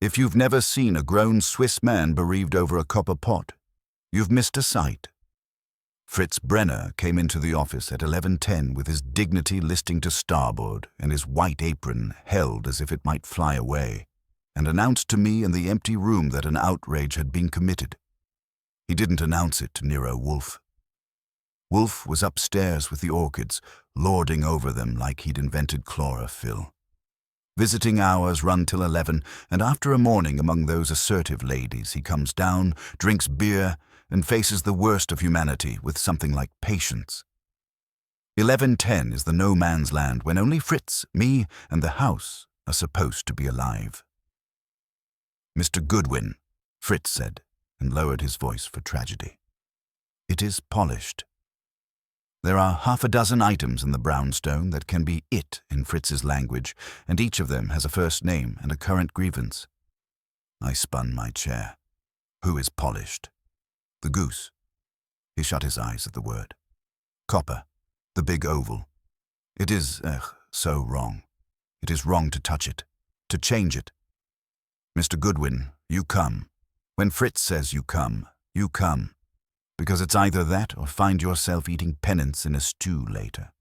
If you've never seen a grown Swiss man bereaved over a copper pot, you've missed a sight. Fritz Brenner came into the office at 11:10 with his dignity listing to starboard and his white apron held as if it might fly away, and announced to me in the empty room that an outrage had been committed. He didn't announce it to Nero Wolfe. Wolfe was upstairs with the orchids, lording over them like he'd invented chlorophyll. Visiting hours run till 11, and after a morning among those assertive ladies, he comes down, drinks beer, and faces the worst of humanity with something like patience. 11:10 is the no-man's land when only Fritz, me, and the house are supposed to be alive. "Mr. Goodwin," Fritz said, and lowered his voice for tragedy. "It is polished. There are half a dozen items in the brownstone that can be it in Fritz's language, and each of them has a first name and a current grievance." I spun my chair. "Who is polished?" "The goose." He shut his eyes at the word. "Copper, the big oval. It is, so wrong. It is wrong to touch it, to change it. Mr. Goodwin, you come. When Fritz says you come, because it's either that or find yourself eating penance in a stew later."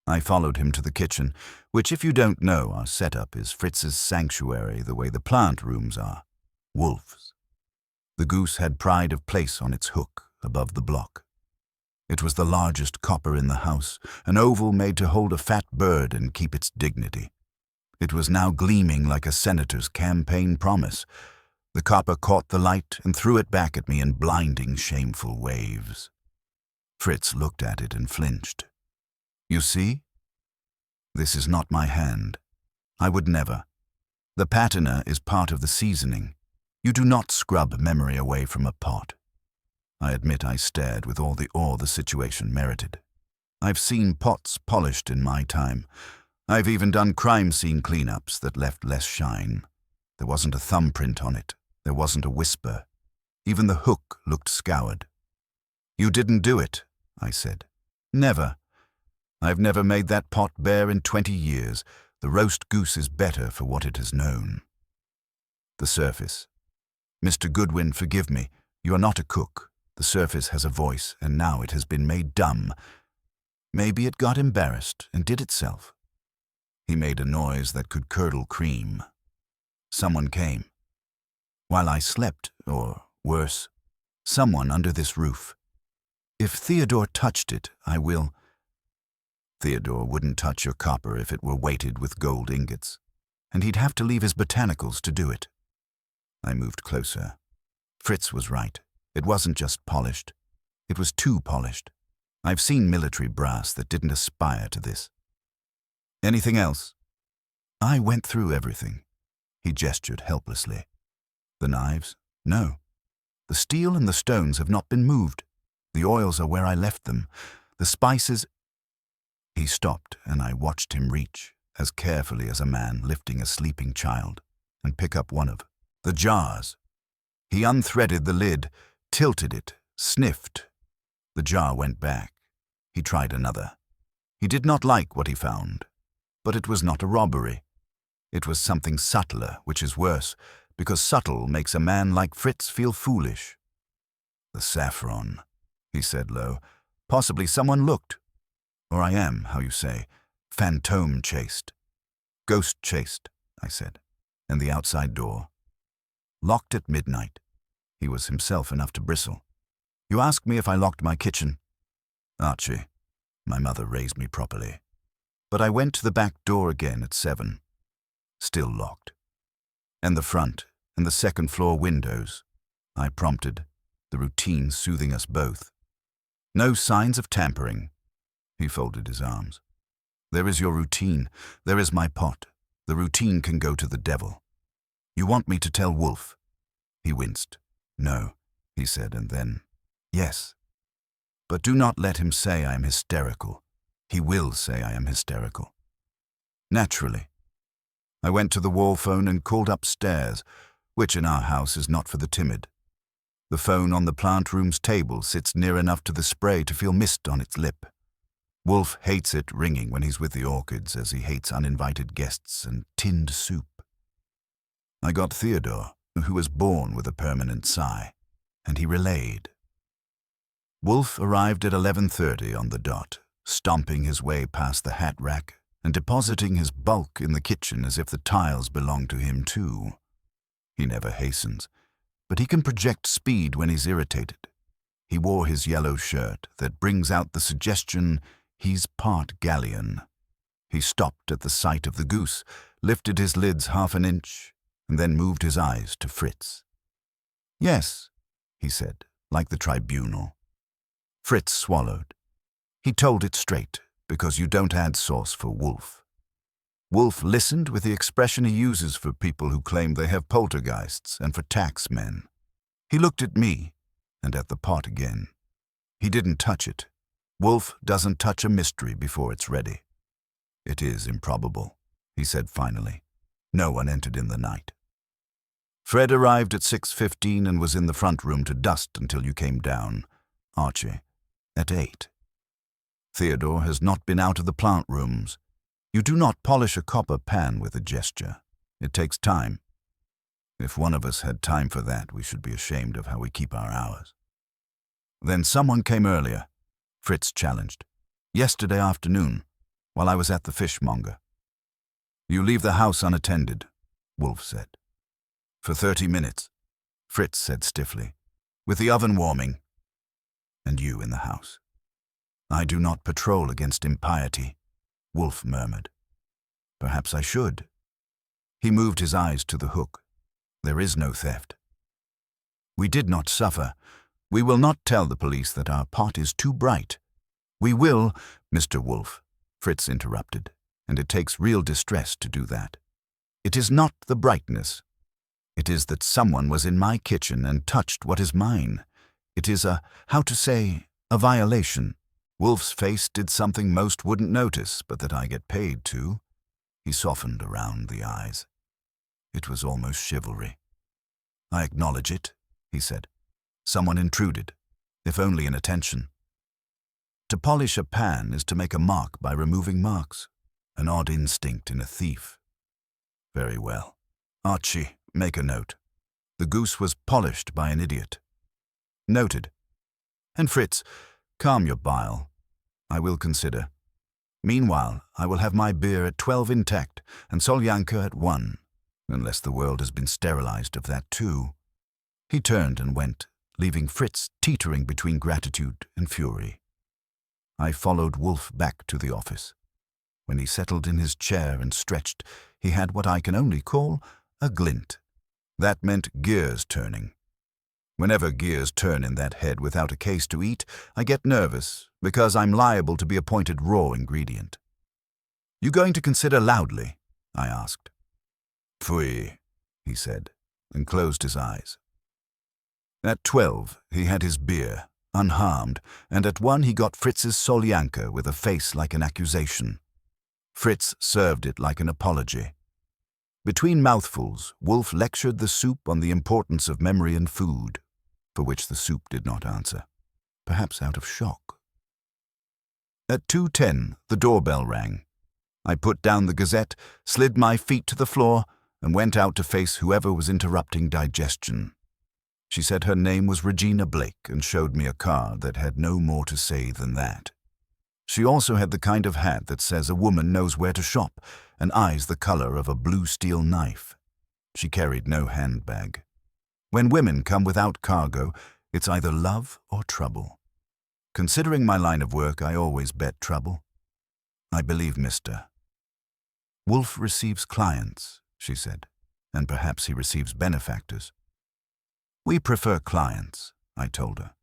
I followed him to the kitchen, which, if you don't know, our setup is Fritz's sanctuary the way the plant rooms are, Wolfe's. The goose had pride of place on its hook above the block. It was the largest copper in the house, an oval made to hold a fat bird and keep its dignity. It was now gleaming like a senator's campaign promise. The copper caught the light and threw it back at me in blinding, shameful waves. Fritz looked at it and flinched. "You see? This is not my hand. I would never. The patina is part of the seasoning. You do not scrub memory away from a pot." I admit I stared with all the awe the situation merited. I've seen pots polished in my time. I've even done crime scene cleanups that left less shine. There wasn't a thumbprint on it. There wasn't a whisper. Even the hook looked scoured. "You didn't do it," I said. "Never. I've never made that pot bare in 20 years. The roast goose is better for what it has known." The surface. "Mr. Goodwin, forgive me. You are not a cook. The surface has a voice, and now it has been made dumb. Maybe it got embarrassed and did itself." He made a noise that could curdle cream. "Someone came. While I slept, or worse, someone under this roof. If Theodore touched it, I will—" "Theodore wouldn't touch your copper if it were weighted with gold ingots, and he'd have to leave his botanicals to do it." I moved closer. Fritz was right. It wasn't just polished. It was too polished. I've seen military brass that didn't aspire to this. "Anything else?" I went through everything. He gestured helplessly. "The knives? No. The steel and the stones have not been moved. The oils are where I left them. The spices—" He stopped, and I watched him reach, as carefully as a man lifting a sleeping child, and pick up one of the jars. He unthreaded the lid, tilted it, sniffed. The jar went back. He tried another. He did not like what he found. But it was not a robbery. It was something subtler, which is worse, because subtle makes a man like Fritz feel foolish. "The saffron," he said low. "Possibly someone looked. Or I am, how you say, phantom-chased." "Ghost-chased," I said, and the outside door. "Locked at midnight." He was himself enough to bristle. "You ask me if I locked my kitchen?" "Archie, my mother raised me properly. But I went to the back door again at 7. Still locked. And the front and the second-floor windows," I prompted, the routine soothing us both. "No signs of tampering." He folded his arms. "There is your routine. There is my pot. The routine can go to the devil. You want me to tell Wolfe?" He winced. "No," he said, and then, "Yes. But do not let him say I am hysterical. He will say I am hysterical." "Naturally." I went to the wall phone and called upstairs, which in our house is not for the timid. The phone on the plant room's table sits near enough to the spray to feel mist on its lip. Wolfe hates it ringing when he's with the orchids, as he hates uninvited guests and tinned soup. I got Theodore, who was born with a permanent sigh, and he relayed. Wolfe arrived at 11:30 on the dot, stomping his way past the hat rack and depositing his bulk in the kitchen as if the tiles belonged to him too. He never hastens, but he can project speed when he's irritated. He wore his yellow shirt that brings out the suggestion he's part galleon. He stopped at the sight of the goose, lifted his lids half an inch, and then moved his eyes to Fritz. "Yes," he said, like the tribunal. Fritz swallowed. He told it straight, because you don't add sauce for Wolfe. Wolfe listened with the expression he uses for people who claim they have poltergeists and for tax men. He looked at me and at the pot again. He didn't touch it. Wolfe doesn't touch a mystery before it's ready. "It is improbable," he said finally. "No one entered in the night." Fred arrived at 6:15 and was in the front room to dust until you came down. Archie, at 8. Theodore has not been out of the plant rooms. You do not polish a copper pan with a gesture. It takes time. If one of us had time for that, we should be ashamed of how we keep our hours. Then someone came earlier, Fritz challenged. "Yesterday afternoon, while I was at the fishmonger." "You leave the house unattended," Wolfe said. "For 30 minutes, Fritz said stiffly, "with the oven warming, and you in the house." "I do not patrol against impiety," Wolfe murmured. "Perhaps I should." He moved his eyes to the hook. "There is no theft. We did not suffer. We will not tell the police that our pot is too bright. We will, Mr. Wolfe," Fritz interrupted, "and it takes real distress to do that. It is not the brightness. It is that someone was in my kitchen and touched what is mine. It is a violation. Wolfe's face did something most wouldn't notice, but that I get paid to." He softened around the eyes. It was almost chivalry. "I acknowledge it," he said. "Someone intruded, if only in attention. To polish a pan is to make a mark by removing marks, an odd instinct in a thief." "Very well. Archie, make a note. The goose was polished by an idiot." "Noted. And Fritz, calm your bile. I will consider. Meanwhile, I will have my beer at 12 intact and Solyanka at 1, unless the world has been sterilized of that too." He turned and went, leaving Fritz teetering between gratitude and fury. I followed Wolfe back to the office. When he settled in his chair and stretched, he had what I can only call a glint. That meant gears turning. Whenever gears turn in that head without a case to eat, I get nervous, because I'm liable to be appointed raw ingredient. "You going to consider loudly?" I asked. "Pfui," he said, and closed his eyes. At 12, he had his beer, unharmed, and at 1 he got Fritz's Solyanka with a face like an accusation. Fritz served it like an apology. Between mouthfuls, Wolfe lectured the soup on the importance of memory and food, for which the soup did not answer, perhaps out of shock. At 2:10, the doorbell rang. I put down the Gazette, slid my feet to the floor, and went out to face whoever was interrupting digestion. She said her name was Regina Blake and showed me a card that had no more to say than that. She also had the kind of hat that says a woman knows where to shop and eyes the color of a blue steel knife. She carried no handbag. When women come without cargo, it's either love or trouble. Considering my line of work, I always bet trouble. "I believe Mr. Wolfe receives clients," she said, "and perhaps he receives benefactors." "We prefer clients," I told her.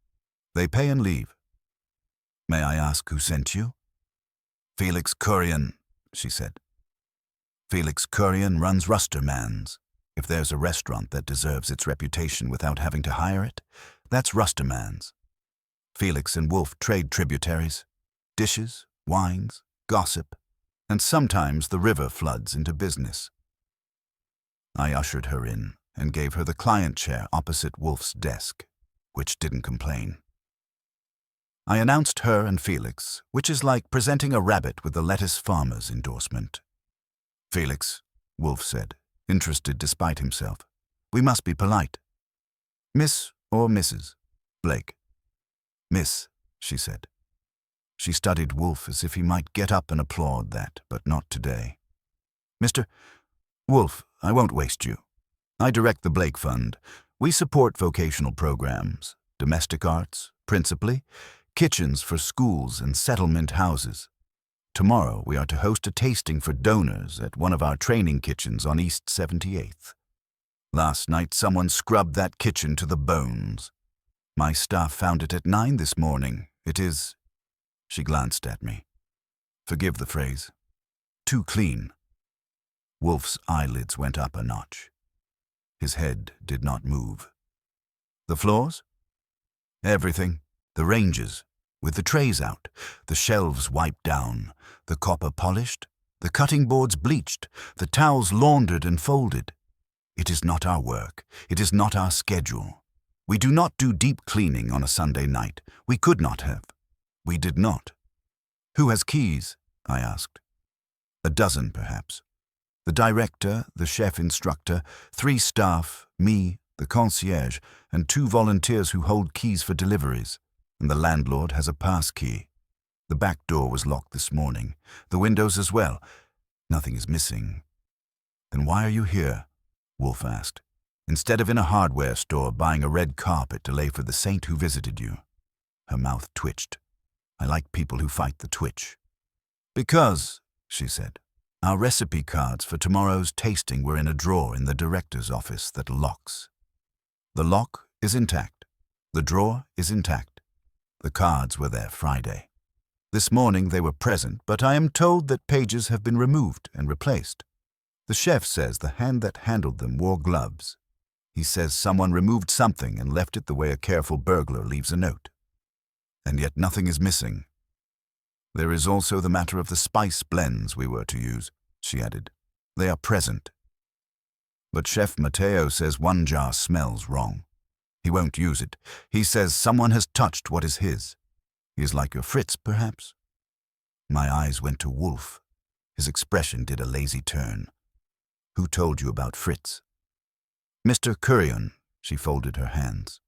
"They pay and leave." "May I ask who sent you?" "Felix Currian," she said. "Felix Currian runs Rustermann's. If there's a restaurant that deserves its reputation without having to hire it, that's Rustermann's. Felix and Wolfe trade tributaries, dishes, wines, gossip, and sometimes the river floods into business." I ushered her in and gave her the client chair opposite Wolfe's desk, which didn't complain. I announced her and Felix, which is like presenting a rabbit with the lettuce farmer's endorsement. "Felix," Wolfe said, interested despite himself. "We must be polite." "Miss or Mrs. Blake?" "Miss," she said. She studied Wolfe as if he might get up and applaud that, but not today. "Mr. Wolfe, I won't waste you. I direct the Blake Fund. We support vocational programs, domestic arts, principally, kitchens for schools and settlement houses. Tomorrow we are to host a tasting for donors at one of our training kitchens on East 78th. Last night someone scrubbed that kitchen to the bones. My staff found it at 9 this morning. It is," she glanced at me, "forgive the phrase, too clean." Wolfe's eyelids went up a notch. His head did not move. "The floors?" "Everything. The ranges, with the trays out, the shelves wiped down, the copper polished, the cutting boards bleached, the towels laundered and folded. It is not our work. It is not our schedule. We do not do deep cleaning on a Sunday night. We could not have. We did not." "Who has keys?" I asked. "A dozen, perhaps. The director, the chef instructor, 3 staff, me, the concierge, and 2 volunteers who hold keys for deliveries, and the landlord has a pass key. The back door was locked this morning, the windows as well. Nothing is missing." "Then why are you here?" Wolfe asked, "instead of in a hardware store buying a red carpet to lay for the saint who visited you?" Her mouth twitched. I like people who fight the twitch. "Because," she said, "our recipe cards for tomorrow's tasting were in a drawer in the director's office that locks. The lock is intact. The drawer is intact. The cards were there Friday. This morning they were present, but I am told that pages have been removed and replaced. The chef says the hand that handled them wore gloves. He says someone removed something and left it the way a careful burglar leaves a note. And yet nothing is missing. There is also the matter of the spice blends we were to use," she added. "They are present. But Chef Mateo says one jar smells wrong. He won't use it. He says someone has touched what is his. He is like your Fritz, perhaps?" My eyes went to Wolfe. His expression did a lazy turn. "Who told you about Fritz?" "Mr. Currion." She folded her hands.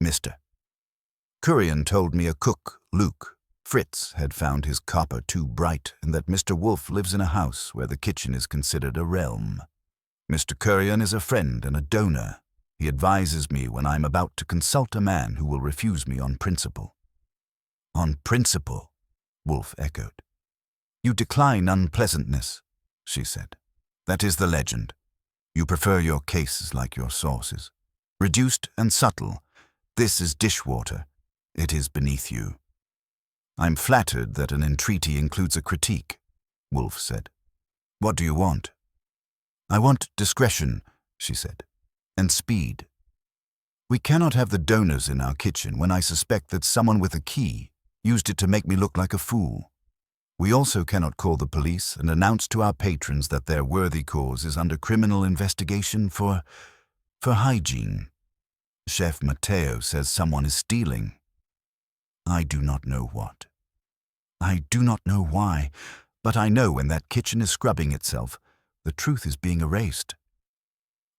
"Mr. Currion told me a cook, Luke, Fritz, had found his copper too bright and that Mr. Wolfe lives in a house where the kitchen is considered a realm. Mr. Currion is a friend and a donor. He advises me when I am about to consult a man who will refuse me on principle." "On principle?" Wolfe echoed. "You decline unpleasantness," she said. "That is the legend. You prefer your cases like your sauces. Reduced and subtle. This is dishwater. It is beneath you." "I'm flattered that an entreaty includes a critique," Wolfe said. "What do you want?" "I want discretion," she said, "and speed. We cannot have the donors in our kitchen when I suspect that someone with a key used it to make me look like a fool. We also cannot call the police and announce to our patrons that their worthy cause is under criminal investigation for hygiene. Chef Mateo says someone is stealing. I do not know what. I do not know why, but I know when that kitchen is scrubbing itself, the truth is being erased."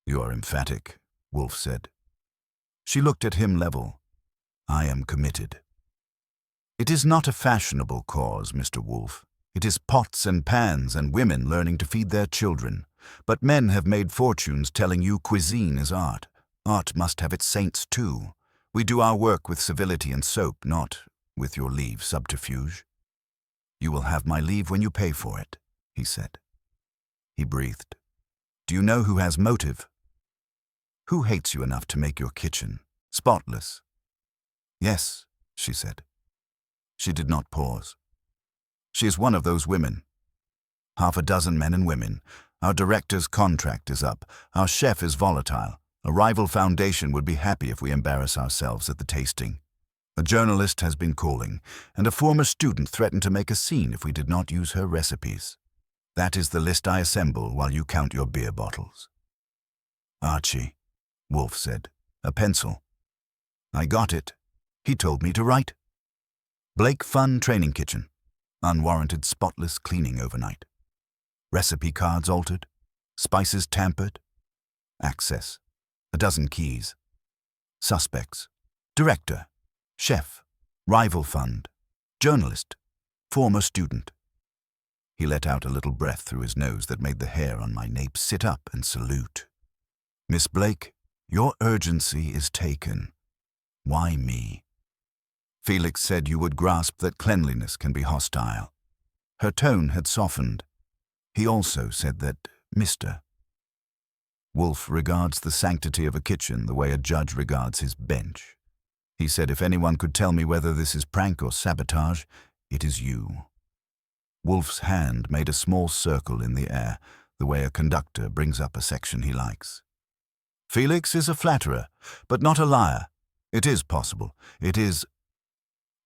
"You are emphatic," Wolfe said. She looked at him level. "I am committed." "It is not a fashionable cause, Mr. Wolfe. It is pots and pans and women learning to feed their children. But men have made fortunes telling you cuisine is art. Art must have its saints too. We do our work with civility and soap, not, with your leave, subterfuge." "You will have my leave when you pay for it," he said. He breathed. "Do you know who has motive? Who hates you enough to make your kitchen spotless?" "Yes," she said. She did not pause. "She is one of those women. 6 men and women. Our director's contract is up. Our chef is volatile. A rival foundation would be happy if we embarrass ourselves at the tasting. A journalist has been calling, and a former student threatened to make a scene if we did not use her recipes. That is the list I assemble while you count your beer bottles." "Archie," Wolfe said, "a pencil." "I got it. He told me to write. Blake Fun Training Kitchen. Unwarranted spotless cleaning overnight. Recipe cards altered. Spices tampered. Access. A dozen keys. Suspects. Director. Chef. Rival fund. Journalist. Former student. He let out a little breath through his nose that made the hair on my nape sit up and salute. Miss Blake, your urgency is taken. Why me? Felix said you would grasp that cleanliness can be hostile. Her tone had softened. He also said that Mr. Wolfe regards the sanctity of a kitchen the way a judge regards his bench. He said if anyone could tell me whether this is prank or sabotage, it is you. Wolfe's hand made a small circle in the air, the way a conductor brings up a section he likes. Felix is a flatterer, but not a liar. It is possible. It is...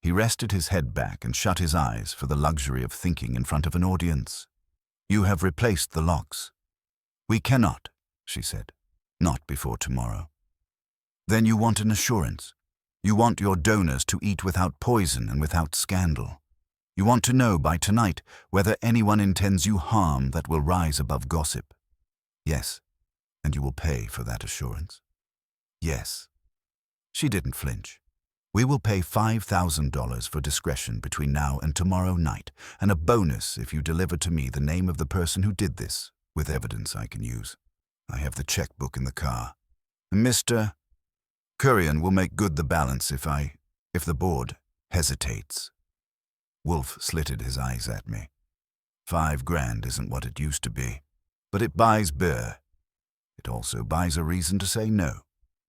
He rested his head back and shut his eyes for the luxury of thinking in front of an audience. You have replaced the locks. We cannot, she said. Not before tomorrow. Then you want an assurance. You want your donors to eat without poison and without scandal. You want to know by tonight whether anyone intends you harm that will rise above gossip. Yes, and you will pay for that assurance. Yes. She didn't flinch. We will pay $5,000 for discretion between now and tomorrow night, and a bonus if you deliver to me the name of the person who did this, with evidence I can use. I have the checkbook in the car. Mr. Currian will make good the balance if the board hesitates. Wolfe slitted his eyes at me. $5,000 isn't what it used to be, but it buys beer. It also buys a reason to say no.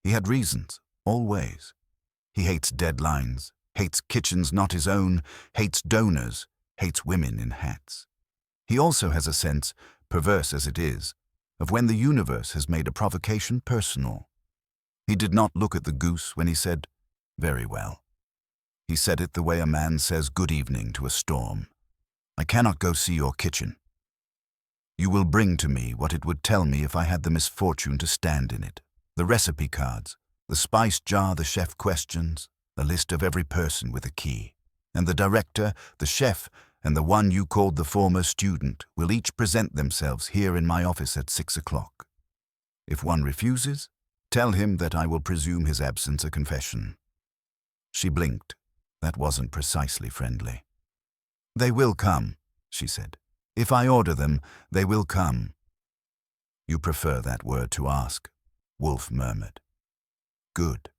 He had reasons, always. He hates deadlines, hates kitchens not his own, hates donors, hates women in hats. He also has a sense, perverse as it is, of when the universe has made a provocation personal. He did not look at the goose when he said, "Very well." He said it the way a man says good evening to a storm. I cannot go see your kitchen. You will bring to me what it would tell me if I had the misfortune to stand in it. The recipe cards, the spice jar the chef questions, a list of every person with a key. And the director, the chef, and the one you called the former student will each present themselves here in my office at 6 o'clock. If one refuses, tell him that I will presume his absence a confession. She blinked. That wasn't precisely friendly. They will come, she said. If I order them, they will come. You prefer that word to ask, Wolfe murmured. Good.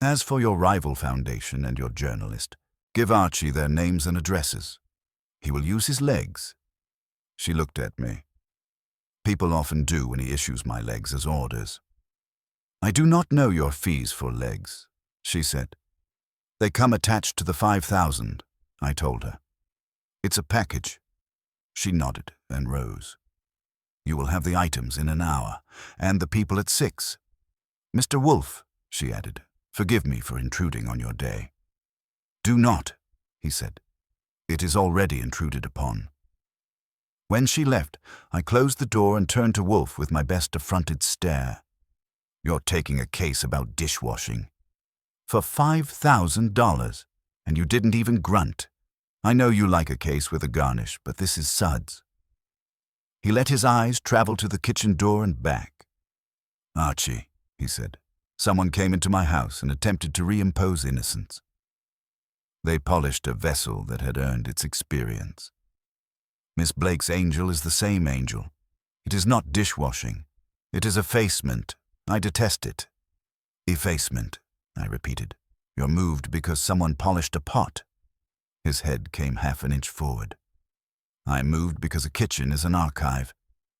As for your rival foundation and your journalist, give Archie their names and addresses. He will use his legs. She looked at me. People often do when he issues my legs as orders. I do not know your fees for legs, she said. They come attached to the 5,000, I told her. It's a package. She nodded and rose. You will have the items in an hour, and the people at 6. Mr. Wolfe, she added, forgive me for intruding on your day. Do not, he said. It is already intruded upon. When she left, I closed the door and turned to Wolfe with my best affronted stare. You're taking a case about dishwashing. For $5,000, and you didn't even grunt. I know you like a case with a garnish, but this is suds. He let his eyes travel to the kitchen door and back. Archie, he said, someone came into my house and attempted to reimpose innocence. They polished a vessel that had earned its experience. Miss Blake's angel is the same angel. It is not dishwashing. It is effacement. I detest it. Effacement, I repeated. You're moved because someone polished a pot. His head came half an inch forward. I'm moved because a kitchen is an archive.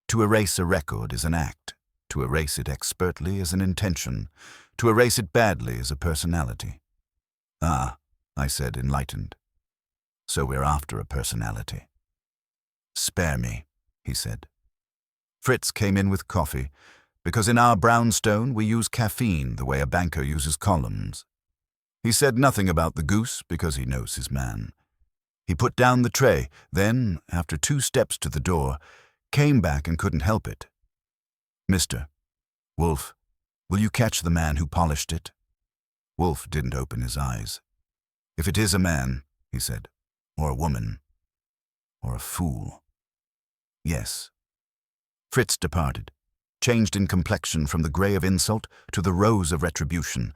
To erase a record is an act. To erase it expertly is an intention. To erase it badly is a personality. Ah, I said, enlightened. So we're after a personality. Spare me, he said. Fritz came in with coffee, because in our brownstone we use caffeine the way a banker uses columns. He said nothing about the goose because he knows his man. He put down the tray, then, after 2 steps to the door, came back and couldn't help it. Mr. Wolfe, will you catch the man who polished it? Wolfe didn't open his eyes. If it is a man, he said, or a woman, or a fool. Yes. Fritz departed, changed in complexion from the grey of insult to the rose of retribution.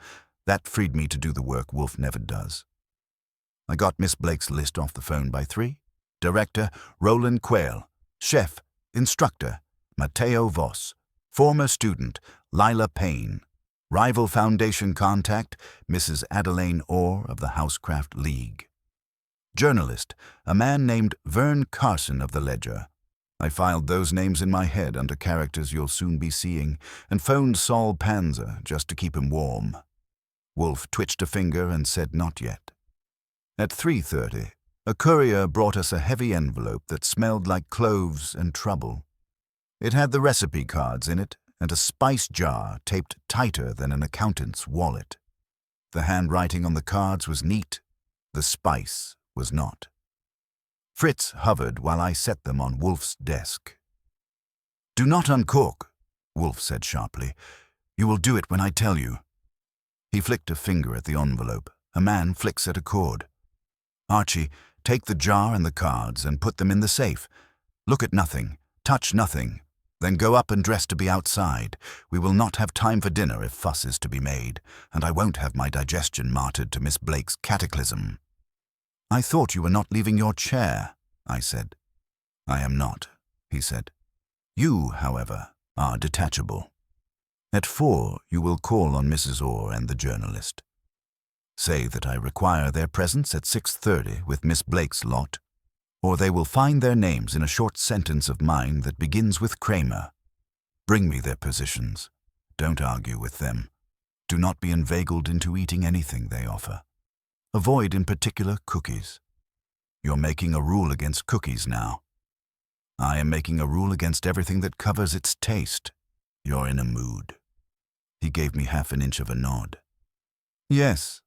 That freed me to do the work Wolfe never does. I got Miss Blake's list off the phone by 3. Director, Roland Quayle. Chef, instructor, Matteo Voss. Former student, Lila Payne. Rival Foundation contact, Mrs. Adelaine Orr of the Housecraft League. Journalist, a man named Vern Carson of the Ledger. I filed those names in my head under characters you'll soon be seeing, and phoned Saul Panzer just to keep him warm. Wolfe twitched a finger and said not yet. At 3:30, a courier brought us a heavy envelope that smelled like cloves and trouble. It had the recipe cards in it and a spice jar taped tighter than an accountant's wallet. The handwriting on the cards was neat, the spice was not. Fritz hovered while I set them on Wolfe's desk. "Do not uncork," Wolfe said sharply. "You will do it when I tell you." He flicked a finger at the envelope. A man flicks at a cord. "Archie, take the jar and the cards and put them in the safe. Look at nothing, touch nothing. Then go up and dress to be outside. We will not have time for dinner if fuss is to be made, and I won't have my digestion martyred to Miss Blake's cataclysm." "I thought you were not leaving your chair," I said. "I am not," he said. "You, however, are detachable. At 4, you will call on Mrs. Orr and the journalist. Say that I require their presence at 6:30 with Miss Blake's lot, or they will find their names in a short sentence of mine that begins with Kramer. Bring me their positions. Don't argue with them. Do not be inveigled into eating anything they offer. Avoid in particular cookies. You're making a rule against cookies now. I am making a rule against everything that covers its taste. You're in a mood." He gave me half an inch of a nod. "Yes."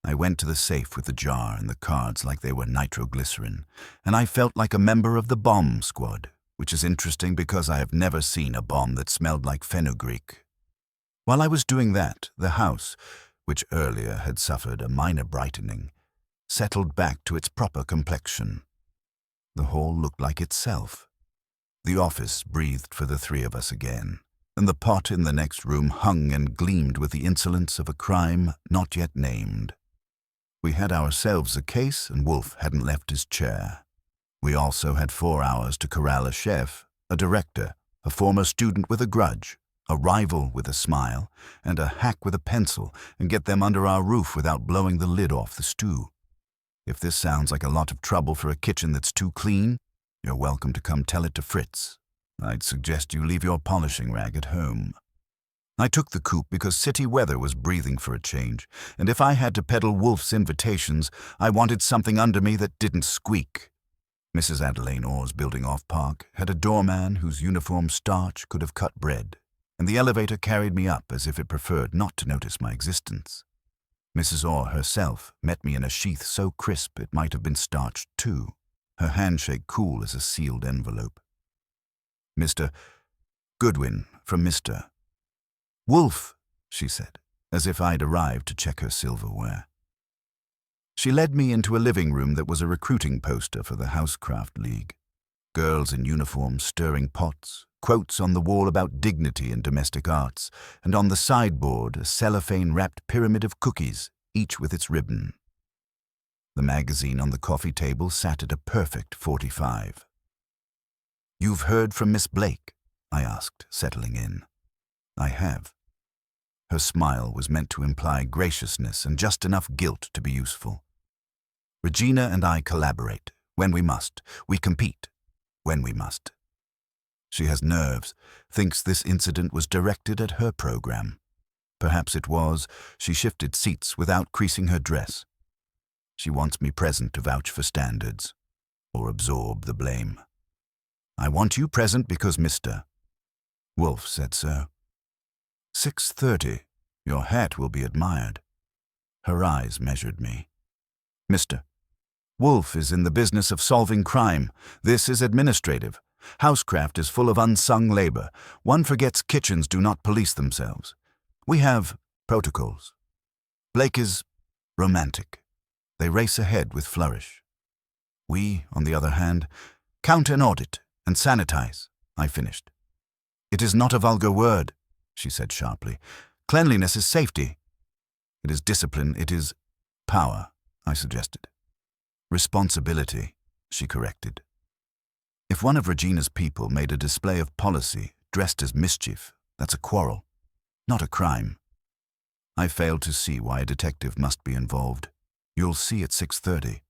I went to the safe with the jar and the cards like they were nitroglycerin, and I felt like a member of the bomb squad, which is interesting because I have never seen a bomb that smelled like fenugreek. While I was doing that, the house, which earlier had suffered a minor brightening, settled back to its proper complexion. The hall looked like itself. The office breathed for the 3 of us again, and the pot in the next room hung and gleamed with the insolence of a crime not yet named. We had ourselves a case, and Wolfe hadn't left his chair. We also had 4 hours to corral a chef, a director, a former student with a grudge, a rival with a smile, and a hack with a pencil, and get them under our roof without blowing the lid off the stew. If this sounds like a lot of trouble for a kitchen that's too clean, you're welcome to come tell it to Fritz. I'd suggest you leave your polishing rag at home. I took the coupe because city weather was breathing for a change, and if I had to peddle Wolfe's invitations, I wanted something under me that didn't squeak. Mrs. Adelaine Orr's building off Park had a doorman whose uniform starch could have cut bread, and the elevator carried me up as if it preferred not to notice my existence. Mrs. Orr herself met me in a sheath so crisp it might have been starched too, her handshake cool as a sealed envelope. "Mr. Goodwin from Mr. Wolfe," she said, as if I'd arrived to check her silverware. She led me into a living room that was a recruiting poster for the Housecraft League. Girls in uniform stirring pots, quotes on the wall about dignity and domestic arts, and on the sideboard a cellophane-wrapped pyramid of cookies, each with its ribbon. The magazine on the coffee table sat at a perfect 45. "You've heard from Miss Blake?" I asked, settling in. "I have." Her smile was meant to imply graciousness and just enough guilt to be useful. "Regina and I collaborate, when we must. We compete, when we must." She has nerves, thinks this incident was directed at her program. Perhaps it was. She shifted seats without creasing her dress. She wants me present to vouch for standards, or absorb the blame. "I want you present because Mr. Wolfe said so." 6:30. Your hat will be admired." Her eyes measured me. "Mr. Wolfe is in the business of solving crime. This is administrative. Housecraft is full of unsung labor. One forgets kitchens do not police themselves. We have protocols. Blake is romantic. They race ahead with flourish. We, on the other hand, count and audit and sanitize. I finished. It is not a vulgar word, she said sharply. Cleanliness is safety. It is discipline, it is power, I suggested. Responsibility, she corrected. If one of Regina's people made a display of policy dressed as mischief, that's a quarrel, not a crime. I failed to see why a detective must be involved. You'll see at 6:30.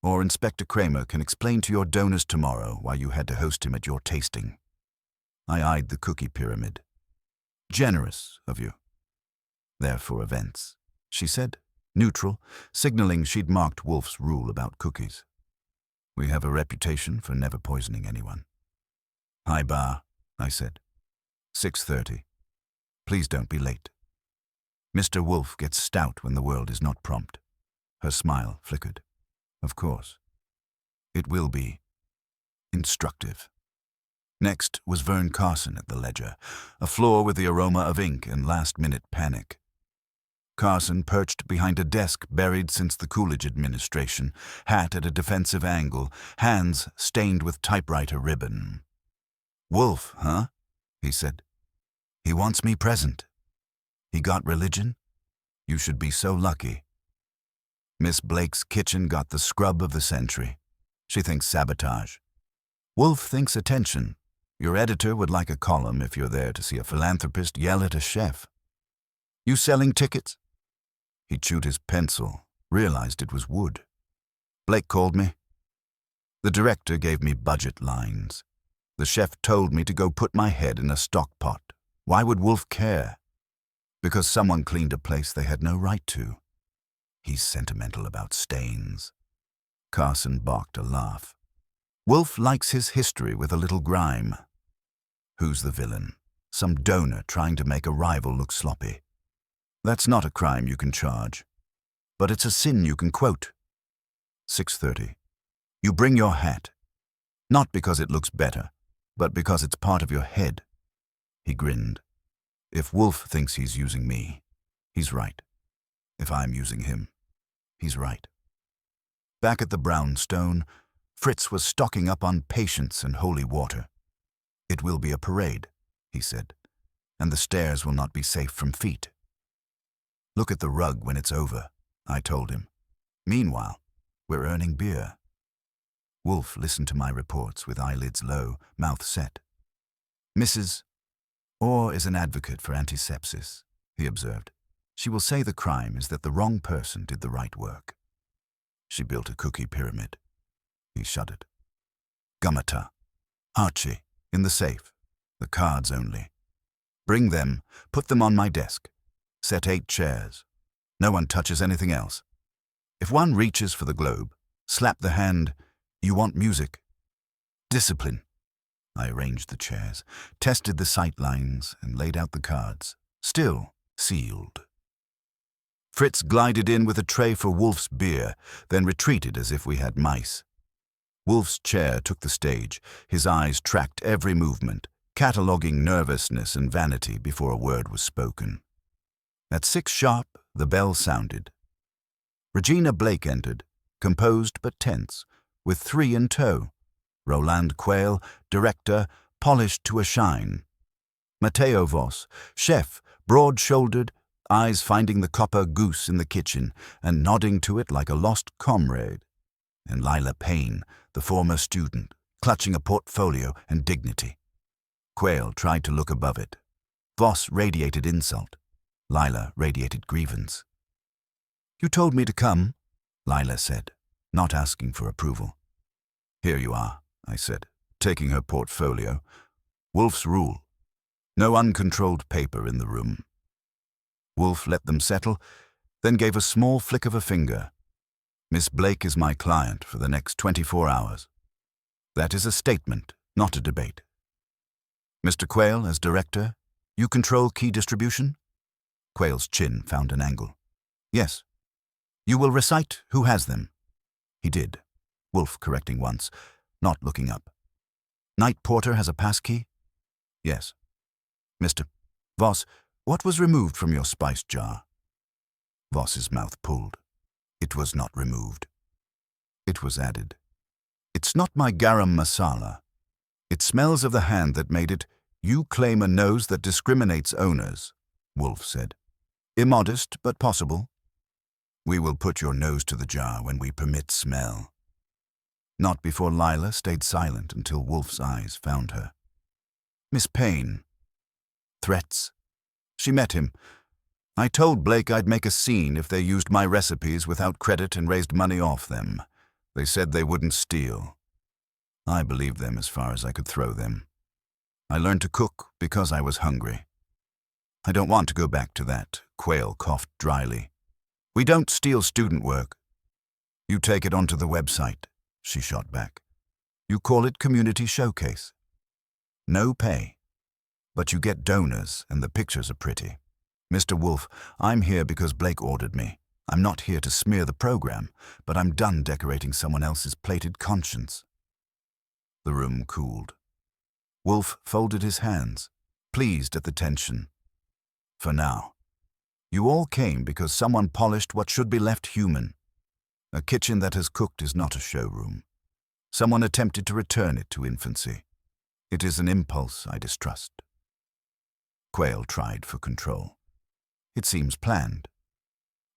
Or Inspector Kramer can explain to your donors tomorrow why you had to host him at your tasting. I eyed the cookie pyramid. Generous of you. There for events, she said, neutral, signaling she'd marked Wolfe's rule about cookies. We have a reputation for never poisoning anyone. High bar, I said. 6:30. Please don't be late. Mr. Wolfe gets stout when the world is not prompt. Her smile flickered. Of course. It will be instructive. Next was Vern Carson at the ledger, a floor with the aroma of ink and last-minute panic. Carson perched behind a desk buried since the Coolidge administration, hat at a defensive angle, hands stained with typewriter ribbon. Wolfe, huh? He said. He wants me present. He got religion? You should be so lucky. Miss Blake's kitchen got the scrub of the century. She thinks sabotage. Wolfe thinks attention. Your editor would like a column if you're there to see a philanthropist yell at a chef. You selling tickets? He chewed his pencil, realized it was wood. Blake called me. The director gave me budget lines. The chef told me to go put my head in a stock pot. Why would Wolfe care? Because someone cleaned a place they had no right to. He's sentimental about stains. Carson barked a laugh. Wolfe likes his history with a little grime. Who's the villain? Some donor trying to make a rival look sloppy. That's not a crime you can charge, but it's a sin you can quote. 6:30. You bring your hat. Not because it looks better, but because it's part of your head. He grinned. If Wolfe thinks he's using me, he's right. If I'm using him, he's right. Back at the brownstone, Fritz was stocking up on patience and holy water. It will be a parade, he said, and the stairs will not be safe from feet. Look at the rug when it's over, I told him. Meanwhile, we're earning beer. Wolfe listened to my reports with eyelids low, mouth set. Mrs. Orr is an advocate for antisepsis, he observed. She will say the crime is that the wrong person did the right work. She built a cookie pyramid. He shuddered. Gummata. Archie, in the safe. The cards only. Bring them, put them on my desk. Set 8 chairs. No one touches anything else. If one reaches for the globe, slap the hand, you want music. Discipline. I arranged the chairs, tested the sight lines, and laid out the cards. Still sealed. Fritz glided in with a tray for Wolfe's beer, then retreated as if we had mice. Wolfe's chair took the stage. His eyes tracked every movement, cataloguing nervousness and vanity before a word was spoken. At 6 sharp, the bell sounded. Regina Blake entered, composed but tense, with 3 in tow. Roland Quayle, director, polished to a shine. Matteo Voss, chef, broad-shouldered, eyes finding the copper goose in the kitchen and nodding to it like a lost comrade. And Lila Payne, the former student, clutching a portfolio and dignity. Quayle tried to look above it. Voss radiated insult. Lila radiated grievance. You told me to come, Lila said, not asking for approval. Here you are, I said, taking her portfolio. Wolfe's rule. No uncontrolled paper in the room. Wolfe let them settle, then gave a small flick of a finger. Miss Blake is my client for the next 24 hours. That is a statement, not a debate. Mr. Quayle, as director, you control key distribution? Quayle's chin found an angle. Yes. You will recite who has them. He did, Wolfe correcting once, not looking up. Night porter has a passkey? Yes. Mr. Voss, what was removed from your spice jar? Voss's mouth pulled. It was not removed. It was added. It's not my garam masala. It smells of the hand that made it. You claim a nose that discriminates owners, Wolfe said. Immodest, but possible. We will put your nose to the jar when we permit smell. Not before Lila stayed silent until Wolfe's eyes found her. Miss Payne. Threats. She met him. I told Blake I'd make a scene if they used my recipes without credit and raised money off them. They said they wouldn't steal. I believed them as far as I could throw them. I learned to cook because I was hungry. I don't want to go back to that, Quayle coughed dryly. We don't steal student work. You take it onto the website, she shot back. You call it Community Showcase. No pay. But you get donors and the pictures are pretty. Mr. Wolfe, I'm here because Blake ordered me. I'm not here to smear the program, but I'm done decorating someone else's plated conscience. The room cooled. Wolfe folded his hands, pleased at the tension. For now. You all came because someone polished what should be left human. A kitchen that has cooked is not a showroom. Someone attempted to return it to infancy. It is an impulse I distrust. Quayle tried for control. It seems planned.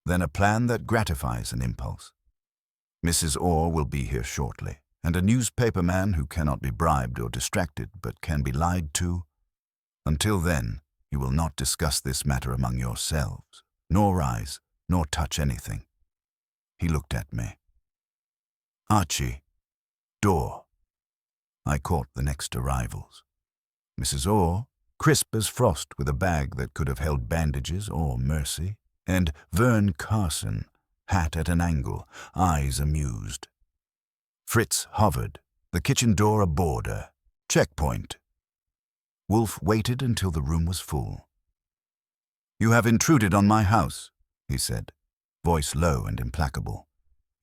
Then a plan that gratifies an impulse. Mrs. Orr will be here shortly, and a newspaper man who cannot be bribed or distracted but can be lied to. Until then, you will not discuss this matter among yourselves, nor rise, nor touch anything. He looked at me. Archie. Door. I caught the next arrivals. Mrs. Orr, crisp as frost with a bag that could have held bandages or mercy, and Vern Carson, hat at an angle, eyes amused. Fritz hovered, the kitchen door a border. Checkpoint. Wolfe waited until the room was full. You have intruded on my house, he said, voice low and implacable.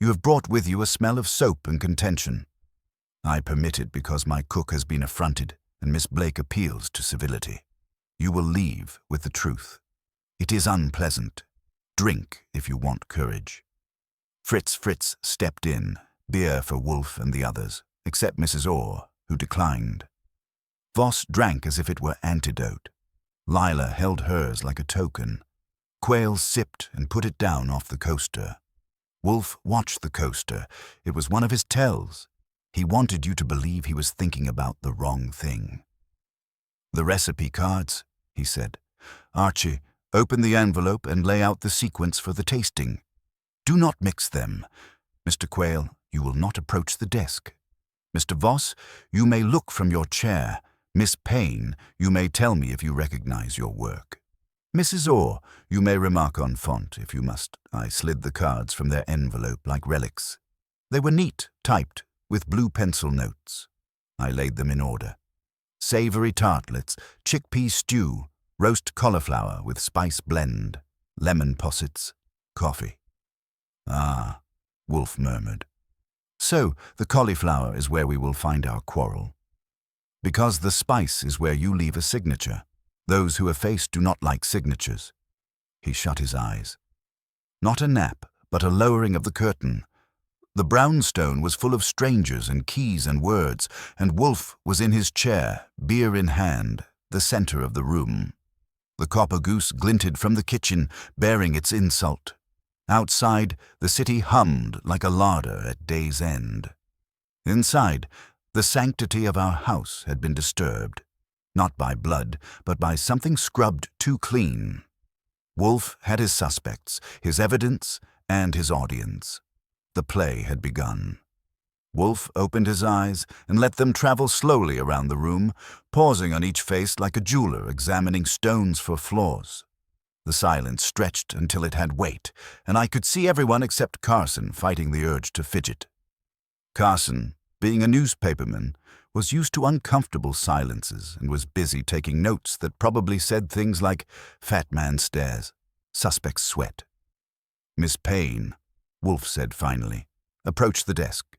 You have brought with you a smell of soap and contention. I permit it because my cook has been affronted and Miss Blake appeals to civility. You will leave with the truth. It is unpleasant. Drink if you want courage. Fritz stepped in, beer for Wolfe and the others, except Mrs. Orr, who declined. Voss drank as if it were antidote. Lila held hers like a token. Quayle sipped and put it down off the coaster. Wolfe watched the coaster. It was one of his tells. He wanted you to believe he was thinking about the wrong thing. The recipe cards, he said. Archie, open the envelope and lay out the sequence for the tasting. Do not mix them. Mr. Quayle, you will not approach the desk. Mr. Voss, you may look from your chair. Miss Payne, you may tell me if you recognize your work. Mrs. Orr, you may remark on font if you must. I slid the cards from their envelope like relics. They were neat, typed, with blue pencil notes. I laid them in order. Savory tartlets, chickpea stew, roast cauliflower with spice blend, lemon possets, coffee. Ah, Wolfe murmured. So, the cauliflower is where we will find our quarrel. Because the spice is where you leave a signature. Those who efface do not like signatures. He shut his eyes. Not a nap, but a lowering of the curtain. The brownstone was full of strangers and keys and words, and Wolfe was in his chair, beer in hand, the center of the room. The copper goose glinted from the kitchen, bearing its insult. Outside, the city hummed like a larder at day's end. Inside, the sanctity of our house had been disturbed, not by blood, but by something scrubbed too clean. Wolfe had his suspects, his evidence, and his audience. The play had begun. Wolfe opened his eyes and let them travel slowly around the room, pausing on each face like a jeweler examining stones for flaws. The silence stretched until it had weight, and I could see everyone except Carson fighting the urge to fidget. Carson, being a newspaperman, was used to uncomfortable silences and was busy taking notes that probably said things like, "Fat man stares, suspects sweat." Miss Payne, Wolfe said finally, approached the desk,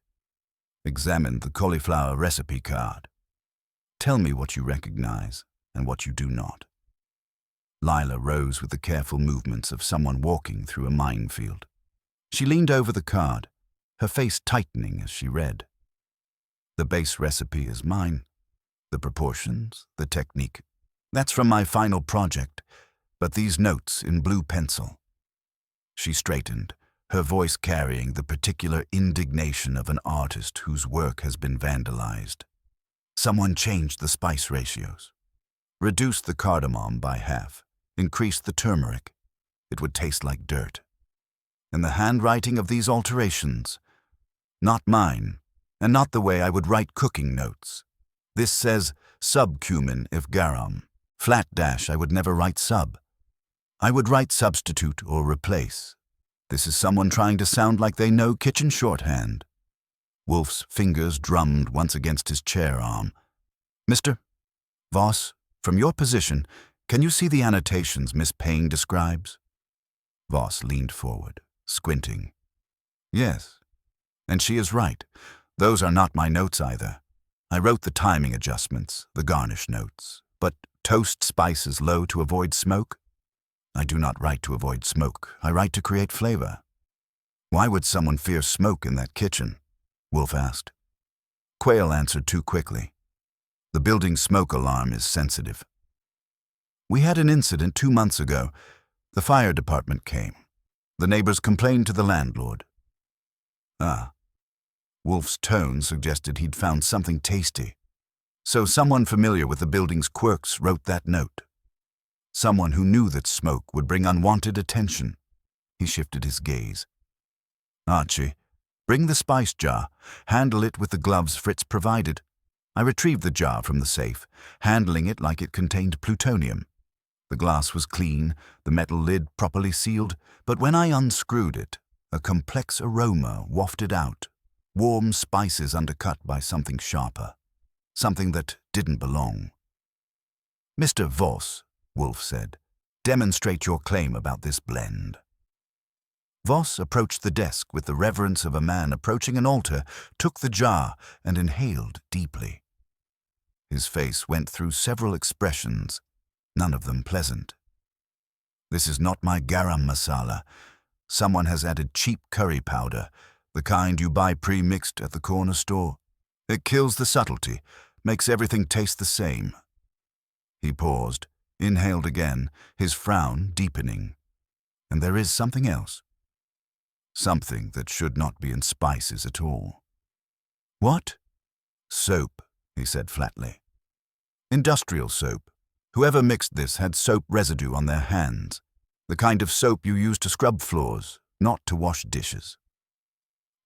examined the cauliflower recipe card. Tell me what you recognize and what you do not. Lila rose with the careful movements of someone walking through a minefield. She leaned over the card, her face tightening as she read. The base recipe is mine. The proportions, the technique. That's from my final project, but these notes in blue pencil. She straightened, her voice carrying the particular indignation of an artist whose work has been vandalized. Someone changed the spice ratios. Reduced the cardamom by half. Increased the turmeric. It would taste like dirt. And the handwriting of these alterations, not mine, and not the way I would write cooking notes. This says subcumin if garum. Flat dash I would never write sub. I would write substitute or replace. This is someone trying to sound like they know kitchen shorthand. Wolfe's fingers drummed once against his chair arm. Mr. Voss, from your position, can you see the annotations Miss Payne describes? Voss leaned forward, squinting. Yes, and she is right. Those are not my notes either. I wrote the timing adjustments, the garnish notes. But toast spices low to avoid smoke? I do not write to avoid smoke. I write to create flavor. Why would someone fear smoke in that kitchen? Wolfe asked. Quayle answered too quickly. The building's smoke alarm is sensitive. We had an incident 2 months ago. The fire department came. The neighbors complained to the landlord. Ah. Wolfe's tone suggested he'd found something tasty. So someone familiar with the building's quirks wrote that note. Someone who knew that smoke would bring unwanted attention. He shifted his gaze. Archie, bring the spice jar. Handle it with the gloves Fritz provided. I retrieved the jar from the safe, handling it like it contained plutonium. The glass was clean, the metal lid properly sealed, but when I unscrewed it, a complex aroma wafted out, warm spices undercut by something sharper, something that didn't belong. Mr. Voss, Wolfe said, demonstrate your claim about this blend. Voss approached the desk with the reverence of a man approaching an altar, took the jar, and inhaled deeply. His face went through several expressions, none of them pleasant. This is not my garam masala. Someone has added cheap curry powder, the kind you buy pre-mixed at the corner store. It kills the subtlety, makes everything taste the same. He paused, inhaled again, his frown deepening. And there is something else. Something that should not be in spices at all. What? Soap, he said flatly. Industrial soap. Whoever mixed this had soap residue on their hands. The kind of soap you use to scrub floors, not to wash dishes.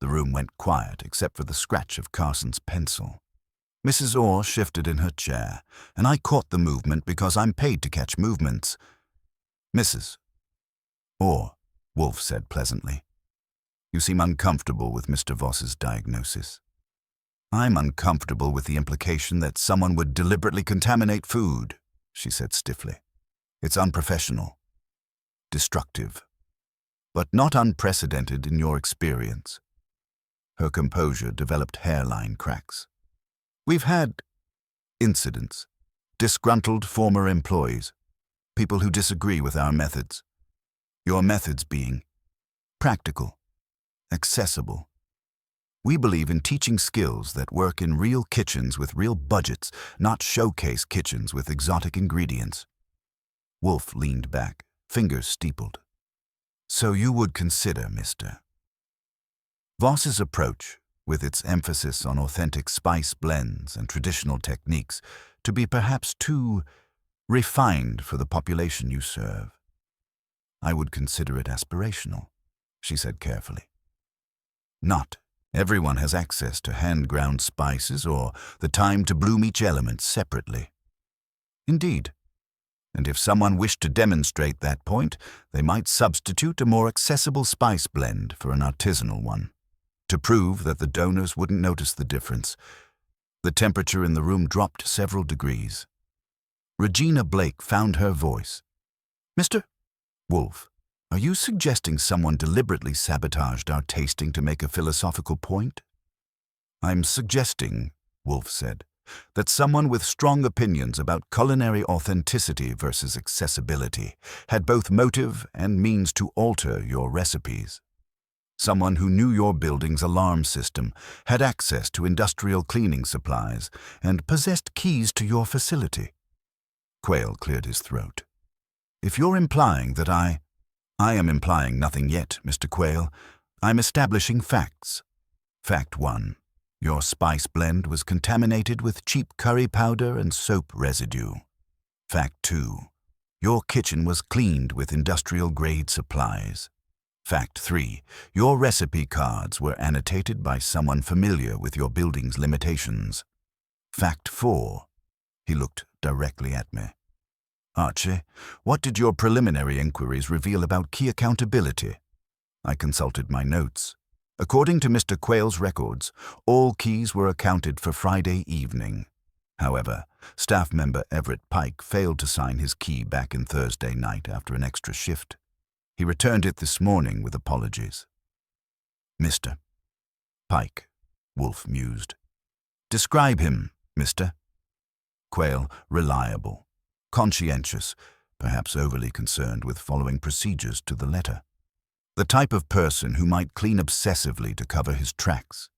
The room went quiet except for the scratch of Carson's pencil. Mrs. Orr shifted in her chair, and I caught the movement because I'm paid to catch movements. Mrs. Orr, Wolfe said pleasantly. You seem uncomfortable with Mr. Voss's diagnosis. I'm uncomfortable with the implication that someone would deliberately contaminate food, she said stiffly. It's unprofessional, destructive, but not unprecedented in your experience. Her composure developed hairline cracks. We've had incidents, disgruntled former employees, people who disagree with our methods. Your methods being practical, accessible. We believe in teaching skills that work in real kitchens with real budgets, not showcase kitchens with exotic ingredients. Wolfe leaned back, fingers steepled. So you would consider, Mr. Voss's approach, with its emphasis on authentic spice blends and traditional techniques, to be perhaps too refined for the population you serve. I would consider it aspirational, she said carefully. Not everyone has access to hand-ground spices or the time to bloom each element separately. Indeed, and if someone wished to demonstrate that point, they might substitute a more accessible spice blend for an artisanal one, to prove that the donors wouldn't notice the difference. The temperature in the room dropped several degrees. Regina Blake found her voice. Mr. Wolfe, are you suggesting someone deliberately sabotaged our tasting to make a philosophical point? I'm suggesting, Wolfe said, that someone with strong opinions about culinary authenticity versus accessibility had both motive and means to alter your recipes. Someone who knew your building's alarm system, had access to industrial cleaning supplies, and possessed keys to your facility. Quayle cleared his throat. If you're implying that I am implying nothing yet, Mr. Quayle. I'm establishing facts. Fact 1. Your spice blend was contaminated with cheap curry powder and soap residue. Fact 2. Your kitchen was cleaned with industrial-grade supplies. Fact 3. Your recipe cards were annotated by someone familiar with your building's limitations. Fact 4. He looked directly at me. Archie, what did your preliminary inquiries reveal about key accountability? I consulted my notes. According to Mr. Quayle's records, all keys were accounted for Friday evening. However, staff member Everett Pike failed to sign his key back in Thursday night after an extra shift. He returned it this morning with apologies. Mr. Pike, Wolfe mused. Describe him, Mr. Quayle, reliable. Conscientious, perhaps overly concerned with following procedures to the letter. The type of person who might clean obsessively to cover his tracks.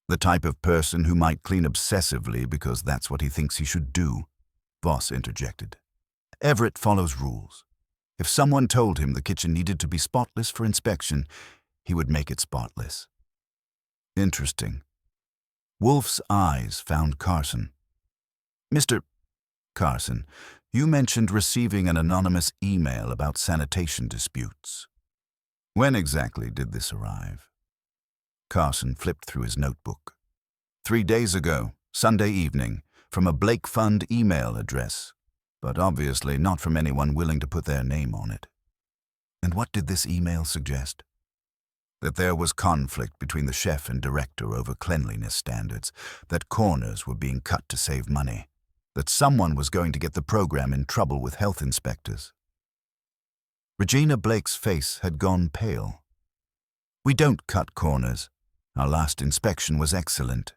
The type of person who might clean obsessively because that's what he thinks he should do, Voss interjected. Everett follows rules. If someone told him the kitchen needed to be spotless for inspection, he would make it spotless. Interesting. Wolfe's eyes found Carson. Mr. Carson, you mentioned receiving an anonymous email about sanitation disputes. When exactly did this arrive? Carson flipped through his notebook. 3 days ago, Sunday evening, from a Blake Fund email address, but obviously not from anyone willing to put their name on it. And what did this email suggest? That there was conflict between the chef and director over cleanliness standards, that corners were being cut to save money, that someone was going to get the program in trouble with health inspectors. Regina Blake's face had gone pale. We don't cut corners. Our last inspection was excellent.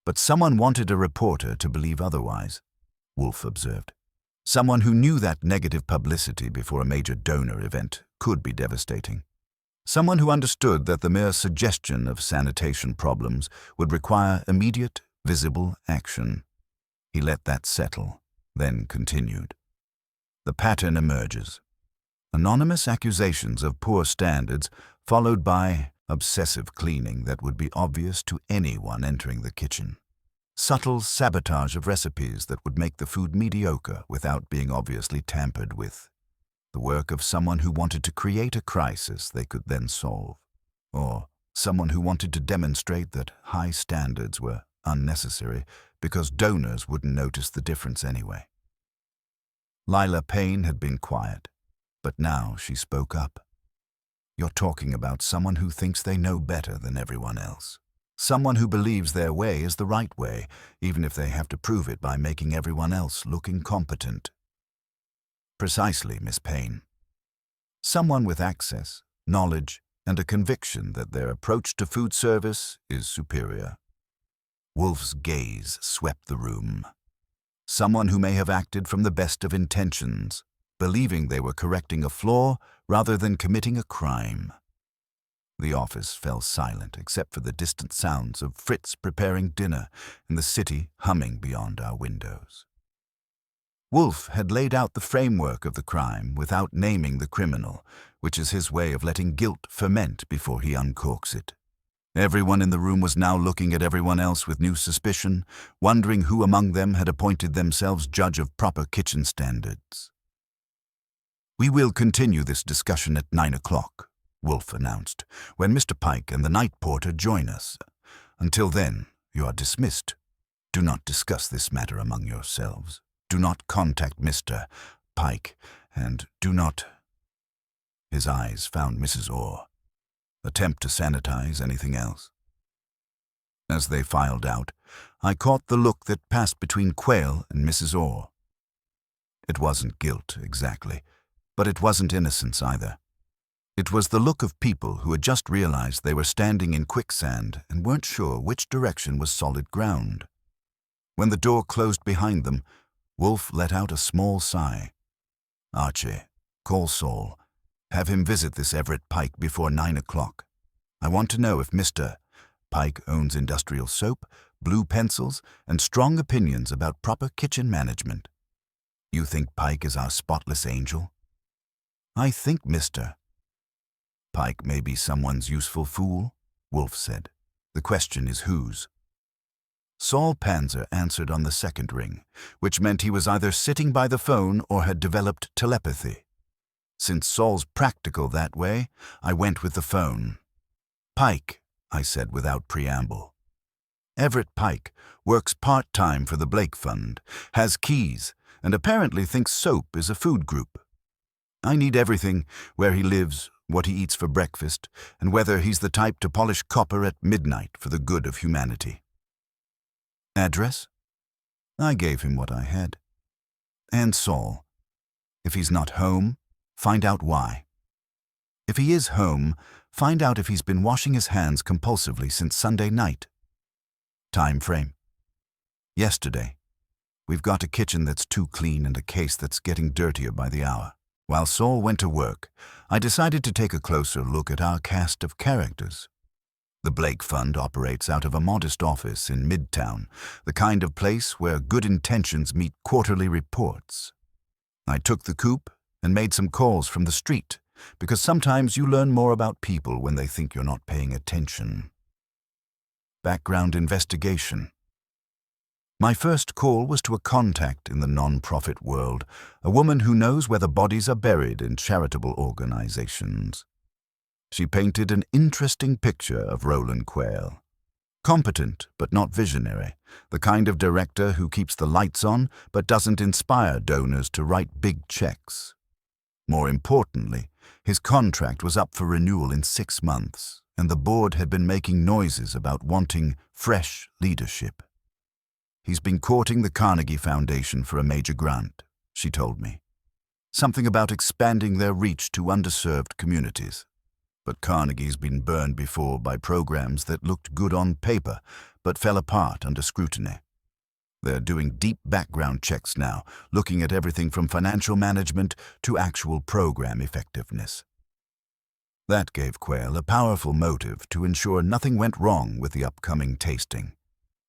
But someone wanted a reporter to believe otherwise, Wolfe observed. Someone who knew that negative publicity before a major donor event could be devastating. Someone who understood that the mere suggestion of sanitation problems would require immediate, visible action. He let that settle, then continued. The pattern emerges. Anonymous accusations of poor standards, followed by obsessive cleaning that would be obvious to anyone entering the kitchen. Subtle sabotage of recipes that would make the food mediocre without being obviously tampered with. The work of someone who wanted to create a crisis they could then solve. Or someone who wanted to demonstrate that high standards were unnecessary because donors wouldn't notice the difference anyway. Lila Payne had been quiet, but now she spoke up. You're talking about someone who thinks they know better than everyone else. Someone who believes their way is the right way, even if they have to prove it by making everyone else look incompetent. Precisely, Miss Payne. Someone with access, knowledge, and a conviction that their approach to food service is superior. Wolfe's gaze swept the room. Someone who may have acted from the best of intentions, believing they were correcting a flaw rather than committing a crime. The office fell silent except for the distant sounds of Fritz preparing dinner and the city humming beyond our windows. Wolfe had laid out the framework of the crime without naming the criminal, which is his way of letting guilt ferment before he uncorks it. Everyone in the room was now looking at everyone else with new suspicion, wondering who among them had appointed themselves judge of proper kitchen standards. We will continue this discussion at 9 o'clock, Wolfe announced, when Mr. Pike and the night porter join us. Until then, you are dismissed. Do not discuss this matter among yourselves. Do not contact Mr. Pike, and do not... His eyes found Mrs. Orr. Attempt to sanitize anything else. As they filed out, I caught the look that passed between Quayle and Mrs. Orr. It wasn't guilt, exactly, but it wasn't innocence either. It was the look of people who had just realized they were standing in quicksand and weren't sure which direction was solid ground. When the door closed behind them, Wolfe let out a small sigh. Archie, call Saul. Have him visit this Everett Pike before 9 o'clock. I want to know if Mr. Pike owns industrial soap, blue pencils, and strong opinions about proper kitchen management. You think Pike is our spotless angel? I think Mr. Pike may be someone's useful fool, Wolfe said. The question is whose. Saul Panzer answered on the second ring, which meant he was either sitting by the phone or had developed telepathy. Since Saul's practical that way, I went with the phone. Pike, I said without preamble. Everett Pike works part-time for the Blake Fund, has keys, and apparently thinks soap is a food group. I need everything: where he lives, what he eats for breakfast, and whether he's the type to polish copper at midnight for the good of humanity. Address? I gave him what I had. And Saul. If he's not home, find out why. If he is home, find out if he's been washing his hands compulsively since Sunday night. Time frame. Yesterday. We've got a kitchen that's too clean and a case that's getting dirtier by the hour. While Saul went to work, I decided to take a closer look at our cast of characters. The Blake Fund operates out of a modest office in Midtown, the kind of place where good intentions meet quarterly reports. I took the coupe and made some calls from the street, because sometimes you learn more about people when they think you're not paying attention. Background investigation. My first call was to a contact in the non-profit world, a woman who knows where the bodies are buried in charitable organizations. She painted an interesting picture of Roland Quayle. Competent but not visionary, the kind of director who keeps the lights on but doesn't inspire donors to write big checks. More importantly, his contract was up for renewal in 6 months, and the board had been making noises about wanting fresh leadership. He's been courting the Carnegie Foundation for a major grant, she told me. Something about expanding their reach to underserved communities. But Carnegie's been burned before by programs that looked good on paper, but fell apart under scrutiny. They're doing deep background checks now, looking at everything from financial management to actual program effectiveness. That gave Quayle a powerful motive to ensure nothing went wrong with the upcoming tasting.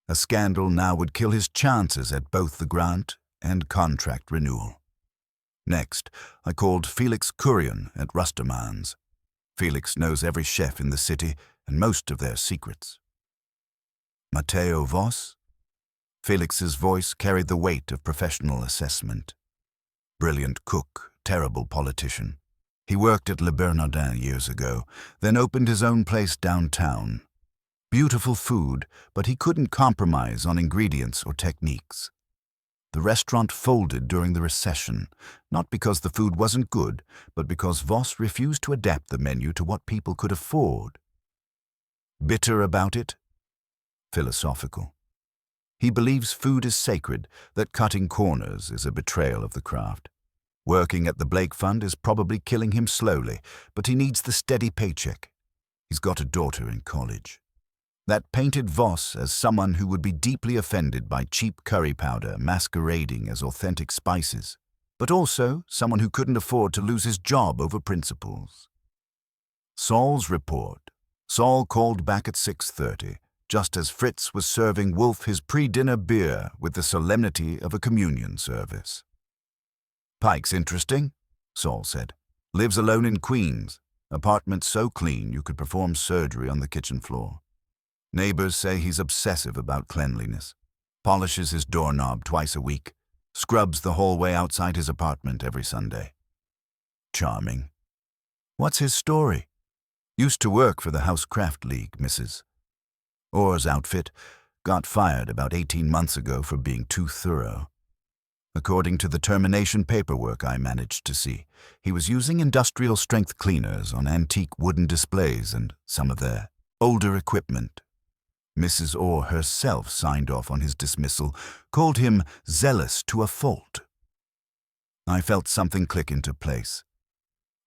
A scandal now would kill his chances at both the grant and contract renewal. Next, I called Felix Kurian at Rustermann's. Felix knows every chef in the city and most of their secrets. Matteo Voss? Felix's voice carried the weight of professional assessment. Brilliant cook, terrible politician. He worked at Le Bernardin years ago, then opened his own place downtown. Beautiful food, but he couldn't compromise on ingredients or techniques. The restaurant folded during the recession, not because the food wasn't good, but because Voss refused to adapt the menu to what people could afford. Bitter about it? Philosophical. He believes food is sacred, that cutting corners is a betrayal of the craft. Working at the Blake Fund is probably killing him slowly, but he needs the steady paycheck. He's got a daughter in college. That painted Voss as someone who would be deeply offended by cheap curry powder masquerading as authentic spices, but also someone who couldn't afford to lose his job over principles. Saul's report. Saul called back at 6:30, just as Fritz was serving Wolfe his pre-dinner beer with the solemnity of a communion service. Pike's interesting, Saul said. Lives alone in Queens. Apartment so clean you could perform surgery on the kitchen floor. Neighbors say he's obsessive about cleanliness. Polishes his doorknob twice a week. Scrubs the hallway outside his apartment every Sunday. Charming. What's his story? Used to work for the Housecraft League, Mrs. Orr's outfit. Got fired about 18 months ago for being too thorough. According to the termination paperwork I managed to see, he was using industrial-strength cleaners on antique wooden displays and some of their older equipment. Mrs. Orr herself signed off on his dismissal, called him zealous to a fault. I felt something click into place.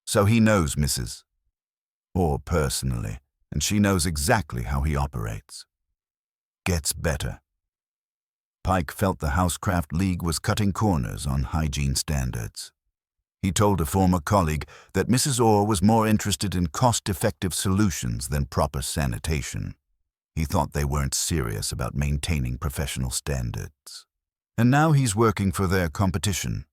So he knows Mrs. Orr personally, and she knows exactly how he operates. Gets better. Pike felt the Housecraft League was cutting corners on hygiene standards. He told a former colleague that Mrs. Orr was more interested in cost-effective solutions than proper sanitation. He thought they weren't serious about maintaining professional standards. And now he's working for their competition.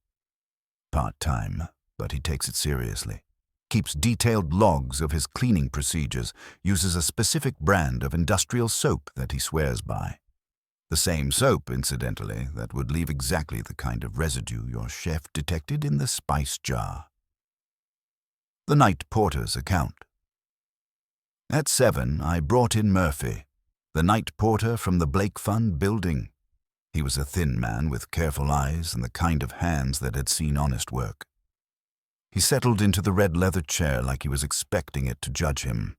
Part-time, but he takes it seriously. Keeps detailed logs of his cleaning procedures, uses a specific brand of industrial soap that he swears by. The same soap, incidentally, that would leave exactly the kind of residue your chef detected in the spice jar. The night porter's account. At 7, I brought in Murphy, the night porter from the Blake Fund building. He was a thin man with careful eyes and the kind of hands that had seen honest work. He settled into the red leather chair like he was expecting it to judge him.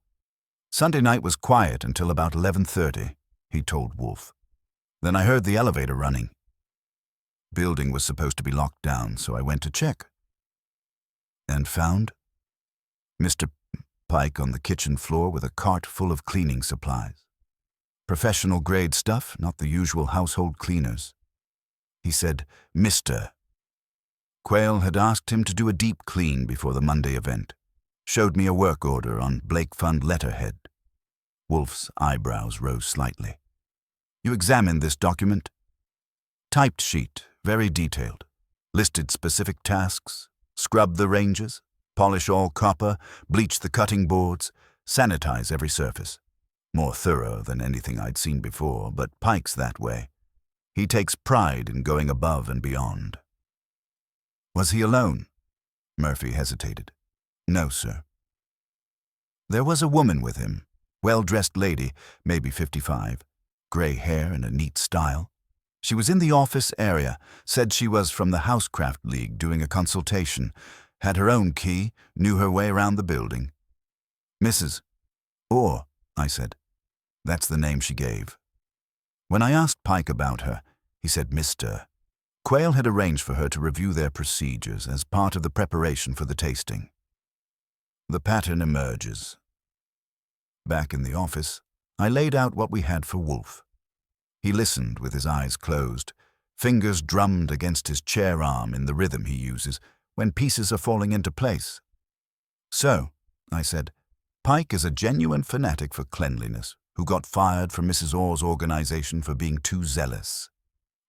Sunday night was quiet until about 11:30, he told Wolfe. Then I heard the elevator running. Building was supposed to be locked down, so I went to check. And found Mr. Pike on the kitchen floor with a cart full of cleaning supplies. Professional-grade stuff, not the usual household cleaners. He said, "Mr." Quayle had asked him to do a deep clean before the Monday event. Showed me a work order on Blake Fund letterhead. Wolfe's eyebrows rose slightly. "You examined this document?" "Typed sheet, very detailed. Listed specific tasks, scrub the ranges, polish all copper, bleach the cutting boards, sanitize every surface. More thorough than anything I'd seen before, but Pike's that way. He takes pride in going above and beyond." "Was he alone?" Murphy hesitated. "No, sir." "There was a woman with him, well-dressed lady, maybe 55, gray hair and a neat style. She was in the office area, said she was from the Housecraft League doing a consultation, had her own key, knew her way around the building." "Mrs. Orr," I said. "That's the name she gave." When I asked Pike about her, he said Mr. Quayle had arranged for her to review their procedures as part of the preparation for the tasting. The pattern emerges. Back in the office, I laid out what we had for Wolfe. He listened with his eyes closed. Fingers drummed against his chair arm in the rhythm he uses when pieces are falling into place. "So," I said, "Pike is a genuine fanatic for cleanliness who got fired from Mrs. Orr's organization for being too zealous.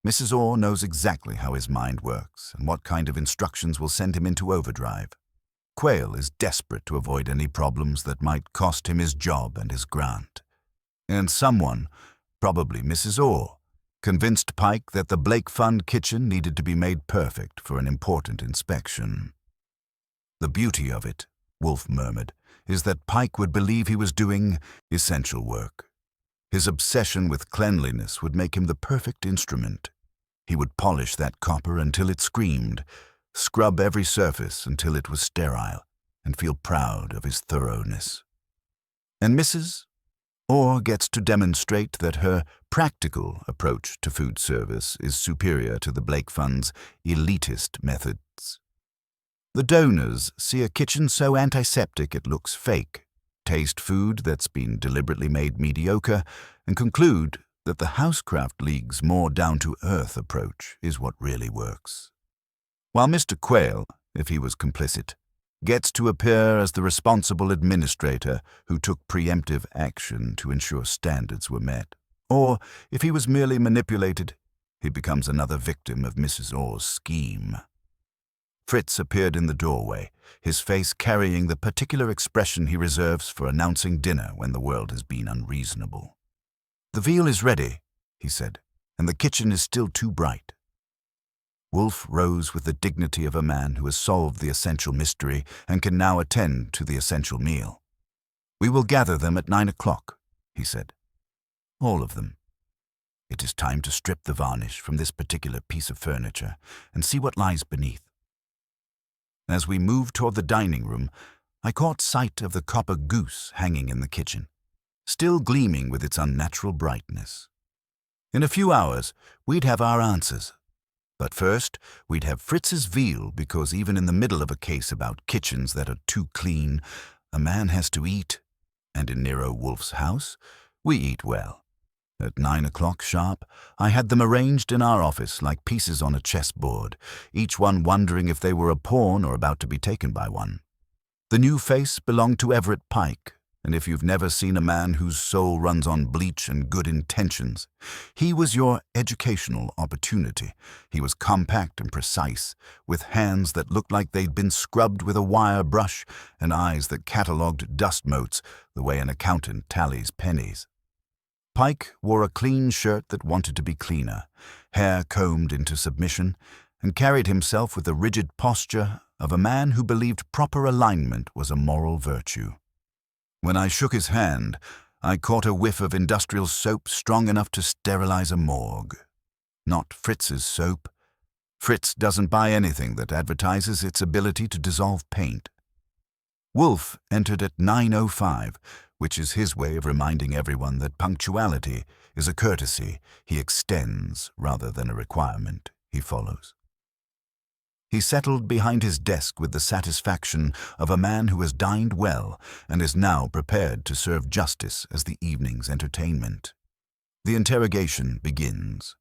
Mrs. Orr knows exactly how his mind works and what kind of instructions will send him into overdrive. Quayle is desperate to avoid any problems that might cost him his job and his grant. And someone, probably Mrs. Orr, convinced Pike that the Blake Fund kitchen needed to be made perfect for an important inspection. The beauty of it," Wolfe murmured, "is that Pike would believe he was doing essential work. His obsession with cleanliness would make him the perfect instrument. He would polish that copper until it screamed, scrub every surface until it was sterile, and feel proud of his thoroughness. And Mrs. Orr gets to demonstrate that her practical approach to food service is superior to the Blake Fund's elitist methods. The donors see a kitchen so antiseptic it looks fake, taste food that's been deliberately made mediocre, and conclude that the Housecraft League's more down-to-earth approach is what really works. While Mr. Quayle, if he was complicit, gets to appear as the responsible administrator who took preemptive action to ensure standards were met. Or, if he was merely manipulated, he becomes another victim of Mrs. Orr's scheme. Fritz appeared in the doorway, his face carrying the particular expression he reserves for announcing dinner when the world has been unreasonable. "The veal is ready," he said, "and the kitchen is still too bright." Wolfe rose with the dignity of a man who has solved the essential mystery and can now attend to the essential meal. "We will gather them at 9 o'clock, he said. "All of them. It is time to strip the varnish from this particular piece of furniture and see what lies beneath." As we moved toward the dining room, I caught sight of the copper goose hanging in the kitchen, still gleaming with its unnatural brightness. In a few hours, we'd have our answers. But first, we'd have Fritz's veal, because even in the middle of a case about kitchens that are too clean, a man has to eat, and in Nero Wolfe's house, we eat well. At 9 o'clock sharp, I had them arranged in our office like pieces on a chessboard, each one wondering if they were a pawn or about to be taken by one. The new face belonged to Everett Pike, and if you've never seen a man whose soul runs on bleach and good intentions, he was your educational opportunity. He was compact and precise, with hands that looked like they'd been scrubbed with a wire brush and eyes that catalogued dust motes the way an accountant tallies pennies. Pike wore a clean shirt that wanted to be cleaner, hair combed into submission, and carried himself with the rigid posture of a man who believed proper alignment was a moral virtue. When I shook his hand, I caught a whiff of industrial soap strong enough to sterilize a morgue. Not Fritz's soap. Fritz doesn't buy anything that advertises its ability to dissolve paint. Wolfe entered at 9:05, which is his way of reminding everyone that punctuality is a courtesy he extends rather than a requirement he follows. He settled behind his desk with the satisfaction of a man who has dined well and is now prepared to serve justice as the evening's entertainment. The interrogation begins.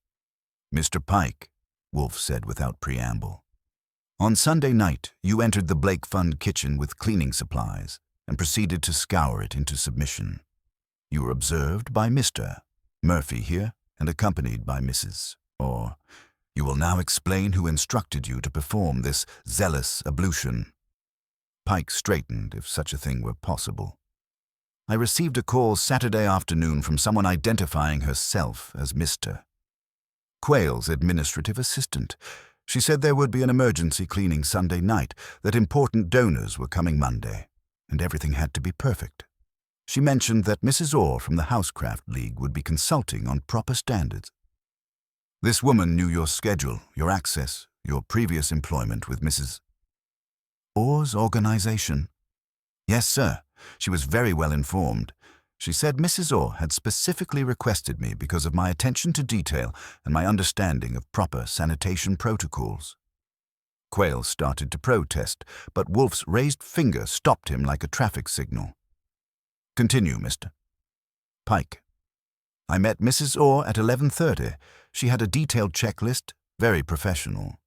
"Mr. Pike," Wolfe said without preamble, "on Sunday night you entered the Blake Fund kitchen with cleaning supplies and proceeded to scour it into submission. You were observed by Mr. Murphy here and accompanied by Mrs. Or you will now explain who instructed you to perform this zealous ablution." Pike straightened, if such a thing were possible. "I received a call Saturday afternoon from someone identifying herself as Mr. Quayle's administrative assistant. She said there would be an emergency cleaning Sunday night, that important donors were coming Monday, and everything had to be perfect. She mentioned that Mrs. Orr from the Housecraft League would be consulting on proper standards. This woman knew your schedule, your access, your previous employment with Mrs. Orr's organization?" "Yes, sir. She was very well informed. She said Mrs. Orr had specifically requested me because of my attention to detail and my understanding of proper sanitation protocols." Quayle started to protest, but Wolfe's raised finger stopped him like a traffic signal. "Continue, Mr. Pike. I met Mrs. Orr at 11:30. She had a detailed checklist, very professional.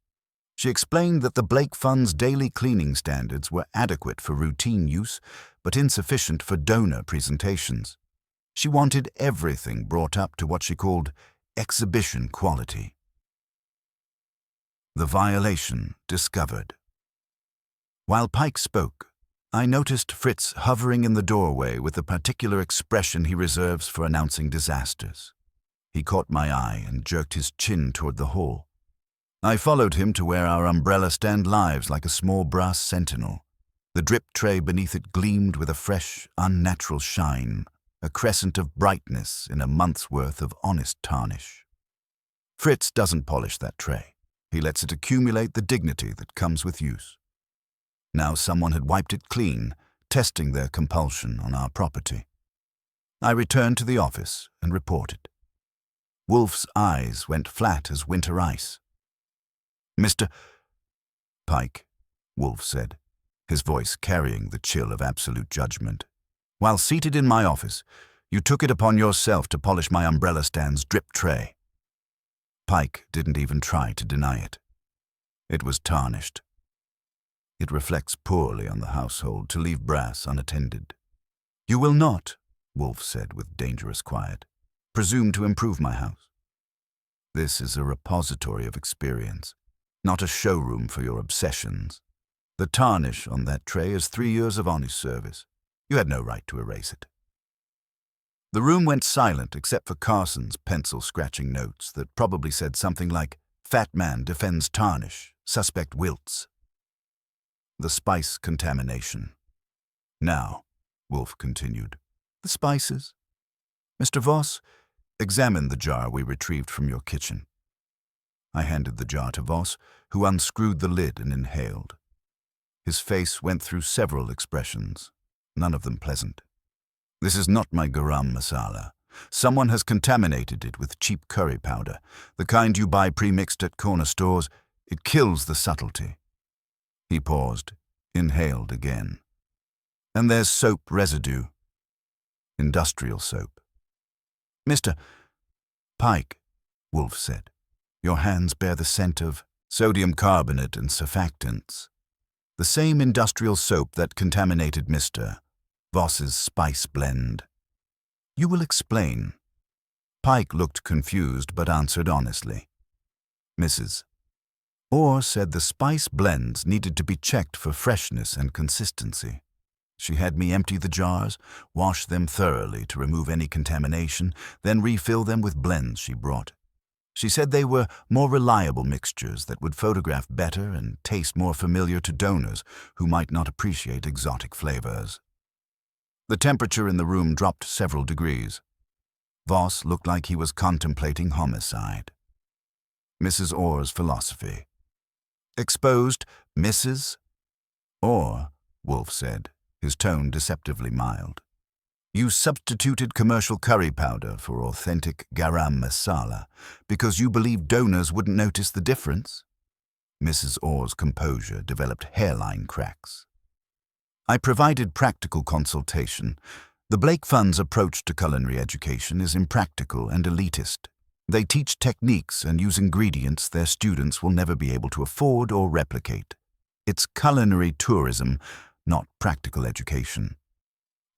She explained that the Blake Fund's daily cleaning standards were adequate for routine use, but insufficient for donor presentations. She wanted everything brought up to what she called exhibition quality. The violation discovered. While Pike spoke, I noticed Fritz hovering in the doorway with the particular expression he reserves for announcing disasters. He caught my eye and jerked his chin toward the hall. I followed him to where our umbrella stand lies like a small brass sentinel. The drip tray beneath it gleamed with a fresh, unnatural shine, a crescent of brightness in a month's worth of honest tarnish. Fritz doesn't polish that tray. He lets it accumulate the dignity that comes with use. Now someone had wiped it clean, testing their compulsion on our property. I returned to the office and reported. Wolfe's eyes went flat as winter ice. "Mr. Pike," Wolfe said, his voice carrying the chill of absolute judgment, "while seated in my office, you took it upon yourself to polish my umbrella stand's drip tray." Pike didn't even try to deny it. It was tarnished. It reflects poorly on the household to leave brass unattended. "You will not," Wolfe said with dangerous quiet, "presume to improve my house. This is a repository of experience, not a showroom for your obsessions. The tarnish on that tray is 3 years of honest service. You had no right to erase it." The room went silent except for Carson's pencil-scratching notes that probably said something like, "Fat man defends tarnish, suspect wilts." The spice contamination. "Now," Wolfe continued, "the spices. Mr. Voss, examine the jar we retrieved from your kitchen." I handed the jar to Voss, who unscrewed the lid and inhaled. His face went through several expressions, none of them pleasant. "This is not my garam masala. Someone has contaminated it with cheap curry powder, the kind you buy pre-mixed at corner stores. It kills the subtlety." He paused, inhaled again. "And there's soap residue. Industrial soap. Mr. Pike, Wolfe said. Your hands bear the scent of sodium carbonate and surfactants. The same industrial soap that contaminated Mr. Voss's spice blend. You will explain. Pike looked confused but answered honestly. Mrs. Orr said the spice blends needed to be checked for freshness and consistency. She had me empty the jars, wash them thoroughly to remove any contamination, then refill them with blends she brought. She said they were more reliable mixtures that would photograph better and taste more familiar to donors who might not appreciate exotic flavors. The temperature in the room dropped several degrees. Voss looked like he was contemplating homicide. Mrs. Orr's philosophy. Exposed Mrs. Orr, Wolfe said, his tone deceptively mild. You substituted commercial curry powder for authentic garam masala because you believed donors wouldn't notice the difference? Mrs. Orr's composure developed hairline cracks. I provided practical consultation. The Blake Fund's approach to culinary education is impractical and elitist. They teach techniques and use ingredients their students will never be able to afford or replicate. It's culinary tourism, not practical education.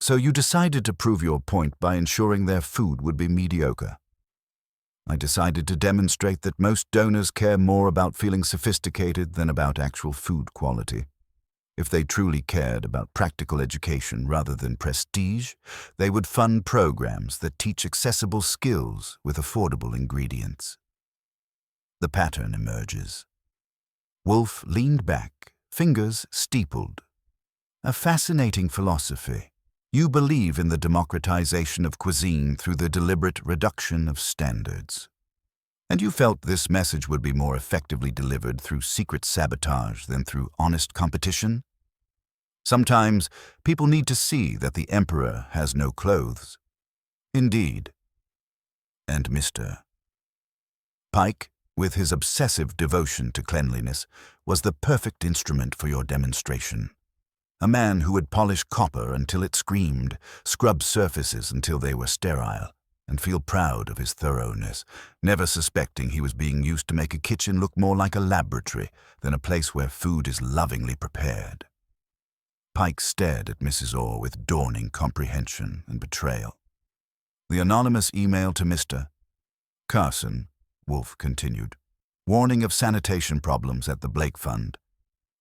So you decided to prove your point by ensuring their food would be mediocre. I decided to demonstrate that most donors care more about feeling sophisticated than about actual food quality. If they truly cared about practical education rather than prestige, they would fund programs that teach accessible skills with affordable ingredients. The pattern emerges. Wolfe leaned back, fingers steepled. A fascinating philosophy. You believe in the democratization of cuisine through the deliberate reduction of standards. And you felt this message would be more effectively delivered through secret sabotage than through honest competition? Sometimes people need to see that the emperor has no clothes. Indeed. And Mr. Pike, with his obsessive devotion to cleanliness, was the perfect instrument for your demonstration. A man who would polish copper until it screamed, scrub surfaces until they were sterile, and feel proud of his thoroughness, never suspecting he was being used to make a kitchen look more like a laboratory than a place where food is lovingly prepared. Pike stared at Mrs. Orr with dawning comprehension and betrayal. The anonymous email to Mr. Carson, Wolfe continued, warning of sanitation problems at the Blake Fund.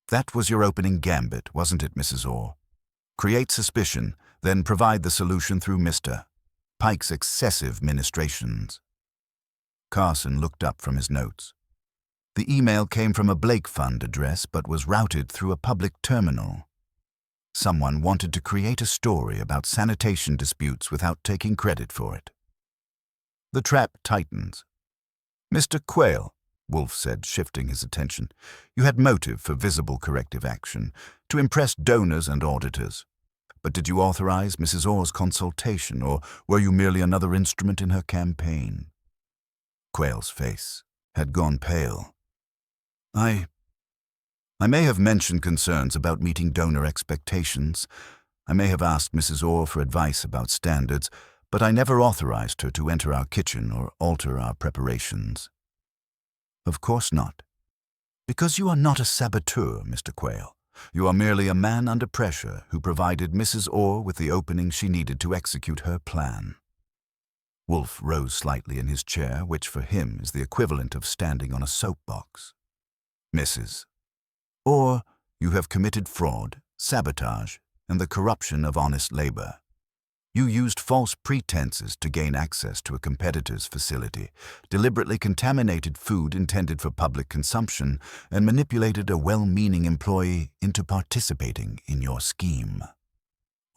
That was your opening gambit, wasn't it, Mrs. Orr? Create suspicion, then provide the solution through Mr. Pike's excessive ministrations. Carson looked up from his notes. The email came from a Blake Fund address but was routed through a public terminal. Someone wanted to create a story about sanitation disputes without taking credit for it. The trap tightens. Mr. Quayle, Wolfe said, shifting his attention, you had motive for visible corrective action, to impress donors and auditors. But did you authorize Mrs. Orr's consultation, or were you merely another instrument in her campaign? Quayle's face had gone pale. I may have mentioned concerns about meeting donor expectations. I may have asked Mrs. Orr for advice about standards, but I never authorized her to enter our kitchen or alter our preparations. Of course not. Because you are not a saboteur, Mr. Quayle. You are merely a man under pressure who provided Mrs. Orr with the opening she needed to execute her plan. Wolfe rose slightly in his chair, which for him is the equivalent of standing on a soapbox. Mrs. Orr, you have committed fraud, sabotage, and the corruption of honest labor. You used false pretenses to gain access to a competitor's facility, deliberately contaminated food intended for public consumption, and manipulated a well-meaning employee into participating in your scheme.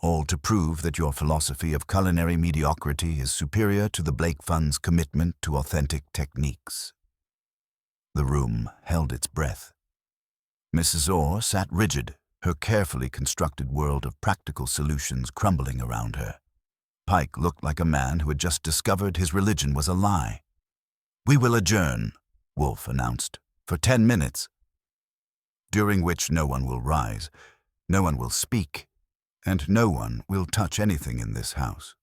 All to prove that your philosophy of culinary mediocrity is superior to the Blake Fund's commitment to authentic techniques. The room held its breath. Mrs. Orr sat rigid, her carefully constructed world of practical solutions crumbling around her. Pike looked like a man who had just discovered his religion was a lie. We will adjourn, Wolfe announced, for 10 minutes, during which no one will rise, no one will speak, and no one will touch anything in this house.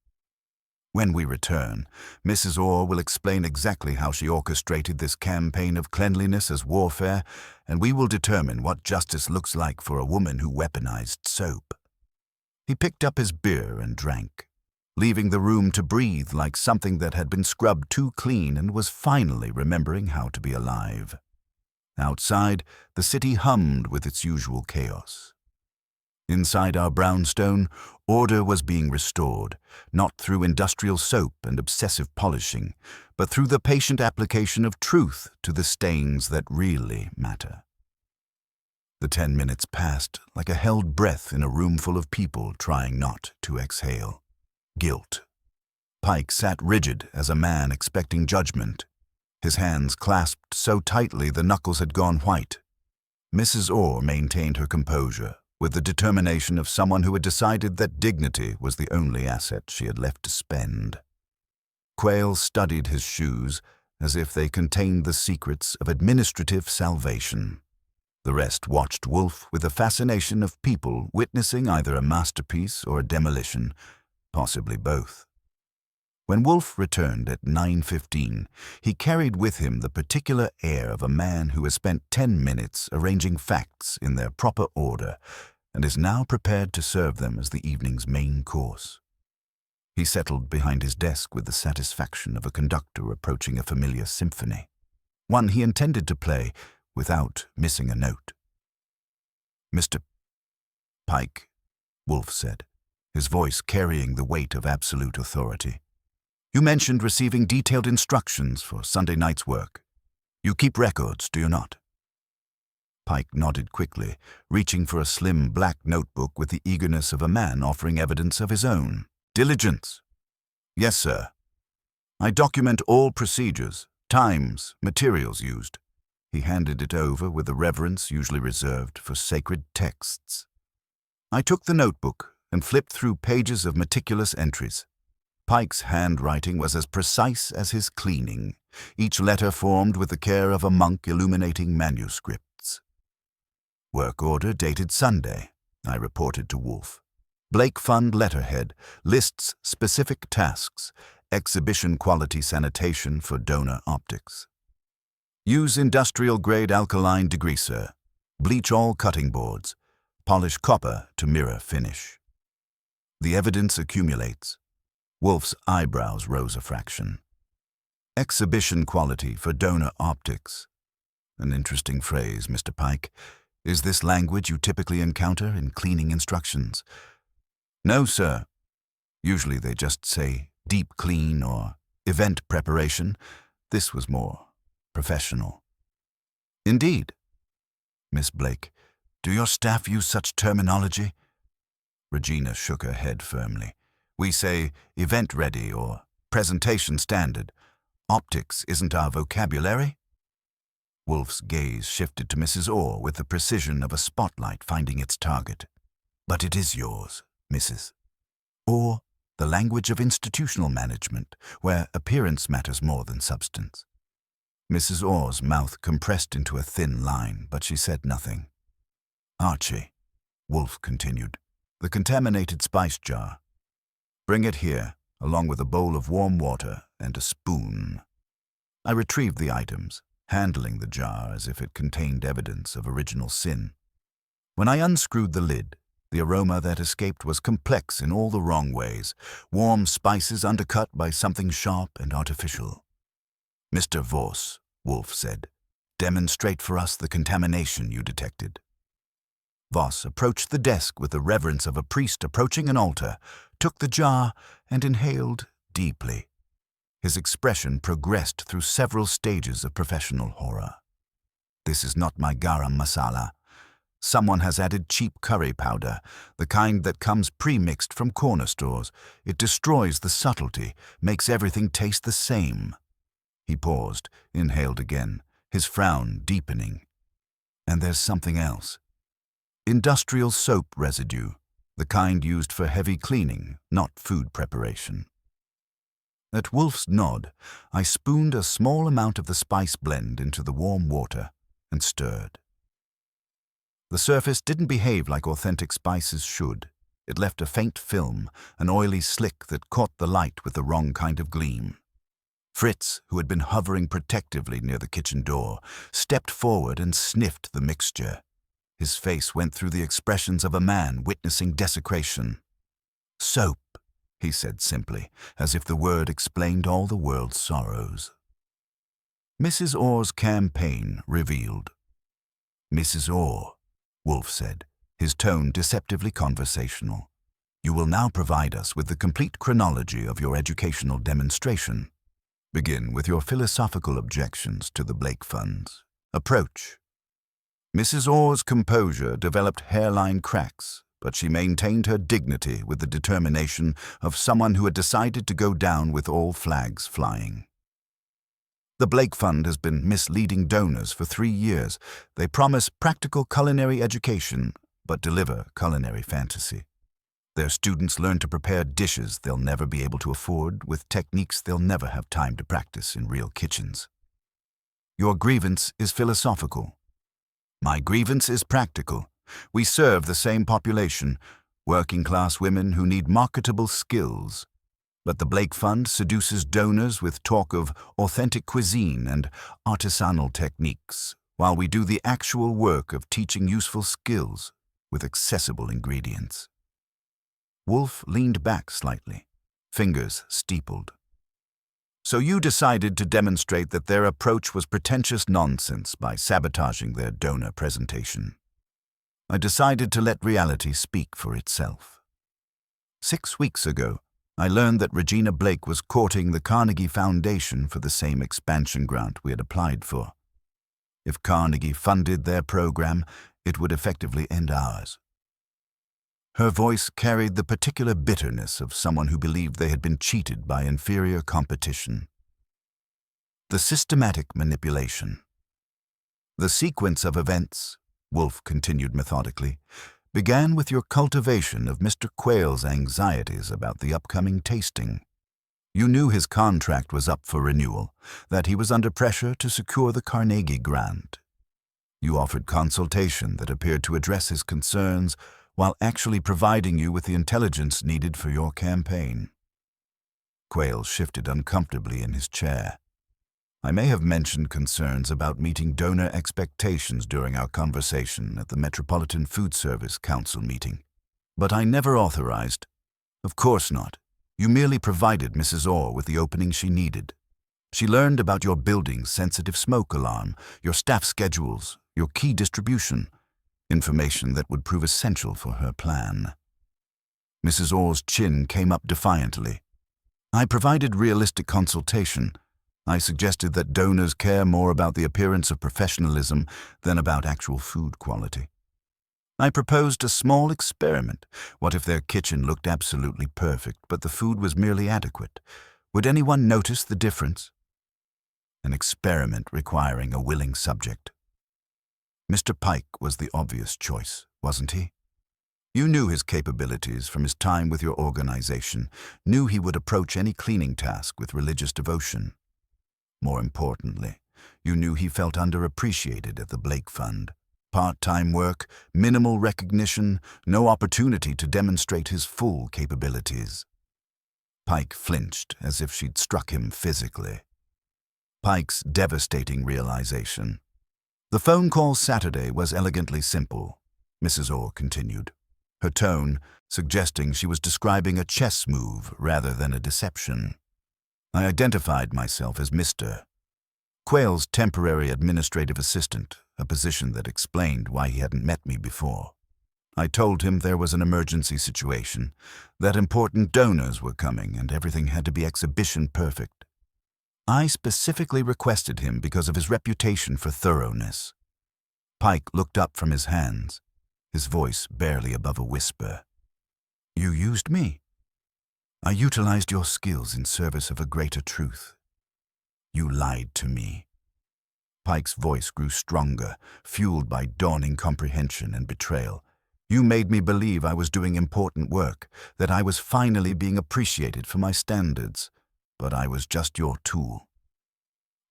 When we return, Mrs. Orr will explain exactly how she orchestrated this campaign of cleanliness as warfare, and we will determine what justice looks like for a woman who weaponized soap. He picked up his beer and drank, leaving the room to breathe like something that had been scrubbed too clean and was finally remembering how to be alive. Outside, the city hummed with its usual chaos. Inside our brownstone, order was being restored, not through industrial soap and obsessive polishing, but through the patient application of truth to the stains that really matter. The 10 minutes passed like a held breath in a room full of people trying not to exhale. Guilt. Pike sat rigid as a man expecting judgment, his hands clasped so tightly the knuckles had gone white. Mrs. Orr maintained her composure, with the determination of someone who had decided that dignity was the only asset she had left to spend. Quayle studied his shoes as if they contained the secrets of administrative salvation. The rest watched Wolfe with the fascination of people witnessing either a masterpiece or a demolition, possibly both. When Wolfe returned at 9:15, he carried with him the particular air of a man who has spent 10 minutes arranging facts in their proper order and is now prepared to serve them as the evening's main course. He settled behind his desk with the satisfaction of a conductor approaching a familiar symphony, one he intended to play without missing a note. "Mr. Pike," Wolfe said, his voice carrying the weight of absolute authority. "You mentioned receiving detailed instructions for Sunday night's work. You keep records, do you not?" Pike nodded quickly, reaching for a slim black notebook with the eagerness of a man offering evidence of his own. "Diligence." "Yes, sir. I document all procedures, times, materials used." He handed it over with the reverence usually reserved for sacred texts. I took the notebook and flipped through pages of meticulous entries. Pike's handwriting was as precise as his cleaning, each letter formed with the care of a monk illuminating manuscripts. "Work order dated Sunday," I reported to Wolfe. "Blake Fund letterhead lists specific tasks, exhibition quality sanitation for donor optics. Use industrial-grade alkaline degreaser. Bleach all cutting boards. Polish copper to mirror finish." The evidence accumulates. Wolfe's eyebrows rose a fraction. "Exhibition quality for donor optics. An interesting phrase, Mr. Pike. Is this language you typically encounter in cleaning instructions?" "No, sir. Usually they just say deep clean or event preparation. This was more professional." "Indeed." "Miss Blake, do your staff use such terminology?" Regina shook her head firmly. "We say event ready or presentation standard. Optics isn't our vocabulary." Wolfe's gaze shifted to Mrs. Orr with the precision of a spotlight finding its target. "But it is yours, Mrs. Or the language of institutional management, where appearance matters more than substance." Mrs. Orr's mouth compressed into a thin line, but she said nothing. "Archie," Wolfe continued, "the contaminated spice jar. Bring it here, along with a bowl of warm water and a spoon." I retrieved the items, handling the jar as if it contained evidence of original sin. When I unscrewed the lid, the aroma that escaped was complex in all the wrong ways, warm spices undercut by something sharp and artificial. "Mr. Voss," Wolfe said, "demonstrate for us the contamination you detected." Voss approached the desk with the reverence of a priest approaching an altar, took the jar, and inhaled deeply. His expression progressed through several stages of professional horror. "This is not my garam masala. Someone has added cheap curry powder, the kind that comes pre-mixed from corner stores. It destroys the subtlety, makes everything taste the same." He paused, inhaled again, his frown deepening. "And there's something else. Industrial soap residue, the kind used for heavy cleaning, not food preparation." At Wolfe's nod, I spooned a small amount of the spice blend into the warm water and stirred. The surface didn't behave like authentic spices should. It left a faint film, an oily slick that caught the light with the wrong kind of gleam. Fritz, who had been hovering protectively near the kitchen door, stepped forward and sniffed the mixture. His face went through the expressions of a man witnessing desecration. "Soap," he said simply, as if the word explained all the world's sorrows. Mrs. Orr's campaign revealed. "Mrs. Orr," Wolfe said, his tone deceptively conversational, "you will now provide us with the complete chronology of your educational demonstration. Begin with your philosophical objections to the Blake funds. Approach." Mrs. Orr's composure developed hairline cracks, but she maintained her dignity with the determination of someone who had decided to go down with all flags flying. "The Blake Fund has been misleading donors for 3 years. They promise practical culinary education, but deliver culinary fantasy. Their students learn to prepare dishes they'll never be able to afford with techniques they'll never have time to practice in real kitchens. Your grievance is philosophical. My grievance is practical. We serve the same population, working-class women who need marketable skills. But the Blake Fund seduces donors with talk of authentic cuisine and artisanal techniques, while we do the actual work of teaching useful skills with accessible ingredients." Wolfe leaned back slightly, fingers steepled. "So you decided to demonstrate that their approach was pretentious nonsense by sabotaging their donor presentation. I decided to let reality speak for itself. 6 weeks ago, I learned that Regina Blake was courting the Carnegie Foundation for the same expansion grant we had applied for. If Carnegie funded their program, it would effectively end ours." Her voice carried the particular bitterness of someone who believed they had been cheated by inferior competition. "The systematic manipulation. The sequence of events," Wolfe continued methodically, "began with your cultivation of Mr. Quayle's anxieties about the upcoming tasting. You knew his contract was up for renewal, that he was under pressure to secure the Carnegie grant. You offered consultation that appeared to address his concerns while actually providing you with the intelligence needed for your campaign." Quayle shifted uncomfortably in his chair. "I may have mentioned concerns about meeting donor expectations during our conversation at the Metropolitan Food Service Council meeting, but I never authorized." "Of course not. You merely provided Mrs. Orr with the opening she needed. She learned about your building's sensitive smoke alarm, your staff schedules, your key distribution, information that would prove essential for her plan." Mrs. Orr's chin came up defiantly. "I provided realistic consultation. I suggested that donors care more about the appearance of professionalism than about actual food quality. I proposed a small experiment. What if their kitchen looked absolutely perfect, but the food was merely adequate? Would anyone notice the difference? An experiment requiring a willing subject. Mr. Pike was the obvious choice, wasn't he? You knew his capabilities from his time with your organization, knew he would approach any cleaning task with religious devotion. More importantly, you knew he felt underappreciated at the Blake Fund. Part-time work, minimal recognition, no opportunity to demonstrate his full capabilities. Pike flinched as if she'd struck him physically. Pike's devastating realization. "The phone call Saturday was elegantly simple," Mrs. Orr continued, her tone suggesting she was describing a chess move rather than a deception. "I identified myself as Mr. Quayle's temporary administrative assistant, a position that explained why he hadn't met me before. I told him there was an emergency situation, that important donors were coming and everything had to be exhibition perfect. I specifically requested him because of his reputation for thoroughness." Pike looked up from his hands, his voice barely above a whisper. "You used me. I utilized your skills in service of a greater truth. You lied to me." Pike's voice grew stronger, fueled by dawning comprehension and betrayal. "You made me believe I was doing important work, that I was finally being appreciated for my standards, but I was just your tool.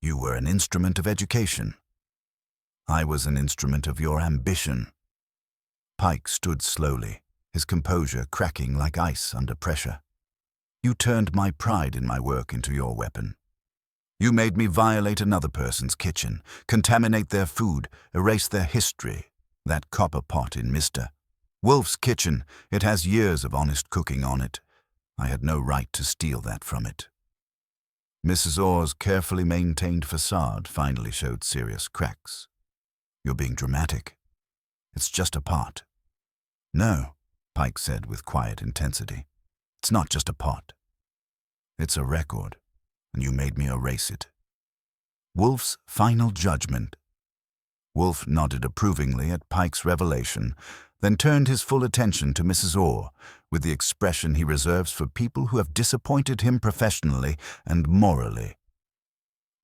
You were an instrument of education. I was an instrument of your ambition." Pike stood slowly, his composure cracking like ice under pressure. "You turned my pride in my work into your weapon. You made me violate another person's kitchen, contaminate their food, erase their history. That copper pot in Mr. Wolfe's kitchen, it has years of honest cooking on it. I had no right to steal that from it." Mrs. Orr's carefully maintained facade finally showed serious cracks. "You're being dramatic. It's just a pot." "No," Pike said with quiet intensity. "It's not just a pot. It's a record, and you made me erase it." Wolfe's final judgment. Wolfe nodded approvingly at Pike's revelation, then turned his full attention to Mrs. Orr with the expression he reserves for people who have disappointed him professionally and morally.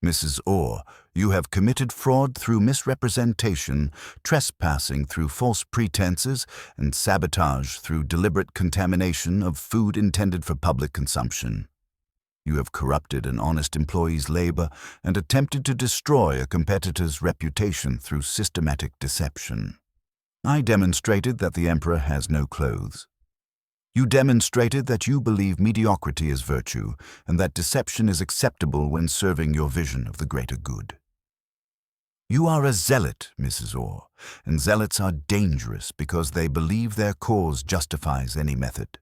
"Mrs. Orr, you have committed fraud through misrepresentation, trespassing through false pretenses, and sabotage through deliberate contamination of food intended for public consumption. You have corrupted an honest employee's labor and attempted to destroy a competitor's reputation through systematic deception. I demonstrated that the emperor has no clothes. You demonstrated that you believe mediocrity is virtue and that deception is acceptable when serving your vision of the greater good. You are a zealot, Mrs. Orr, and zealots are dangerous because they believe their cause justifies any method."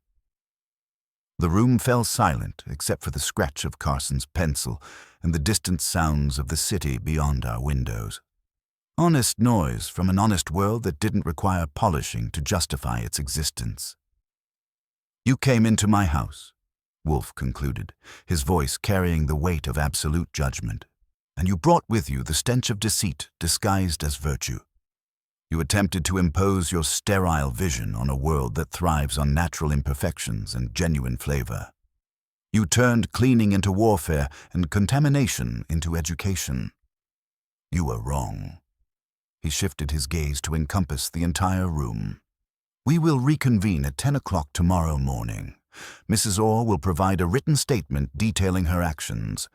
The room fell silent except for the scratch of Carson's pencil and the distant sounds of the city beyond our windows. Honest noise from an honest world that didn't require polishing to justify its existence. "You came into my house," Wolfe concluded, his voice carrying the weight of absolute judgment, "and you brought with you the stench of deceit disguised as virtue. You attempted to impose your sterile vision on a world that thrives on natural imperfections and genuine flavor. You turned cleaning into warfare and contamination into education. You were wrong." He shifted his gaze to encompass the entire room. "We will reconvene at 10 o'clock tomorrow morning. Mrs. Orr will provide a written statement detailing her actions.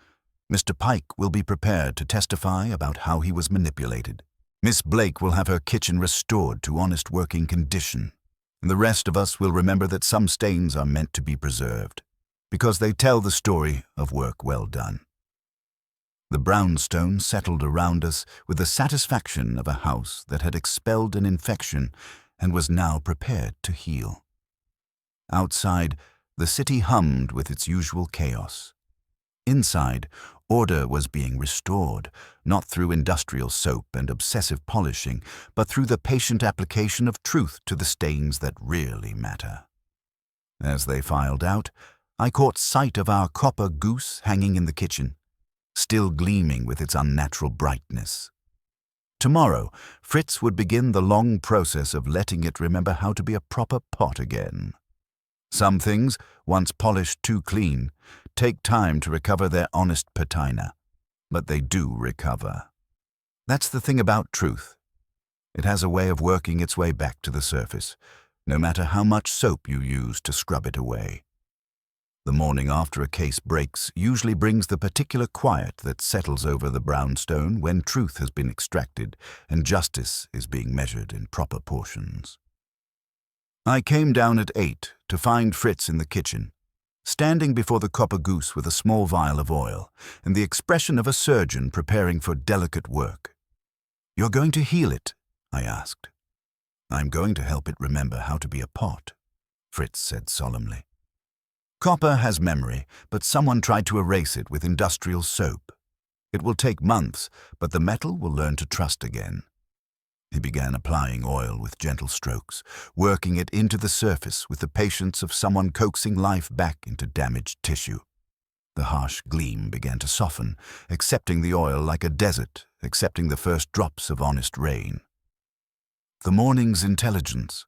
Mr. Pike will be prepared to testify about how he was manipulated. Miss Blake will have her kitchen restored to honest working condition. And the rest of us will remember that some stains are meant to be preserved, because they tell the story of work well done." The brownstone settled around us with the satisfaction of a house that had expelled an infection and was now prepared to heal. Outside, the city hummed with its usual chaos. Inside, order was being restored, not through industrial soap and obsessive polishing, but through the patient application of truth to the stains that really matter. As they filed out, I caught sight of our copper goose hanging in the kitchen, still gleaming with its unnatural brightness. Tomorrow, Fritz would begin the long process of letting it remember how to be a proper pot again. Some things, once polished too clean, take time to recover their honest patina, but they do recover. That's the thing about truth. It has a way of working its way back to the surface, no matter how much soap you use to scrub it away. The morning after a case breaks usually brings the particular quiet that settles over the brownstone when truth has been extracted and justice is being measured in proper portions. I came down at 8 to find Fritz in the kitchen, standing before the copper goose with a small vial of oil and the expression of a surgeon preparing for delicate work. "You're going to heal it?" I asked. "I'm going to help it remember how to be a pot," Fritz said solemnly. "Copper has memory, but someone tried to erase it with industrial soap. It will take months, but the metal will learn to trust again." He began applying oil with gentle strokes, working it into the surface with the patience of someone coaxing life back into damaged tissue. The harsh gleam began to soften, accepting the oil like a desert, accepting the first drops of honest rain. The morning's intelligence.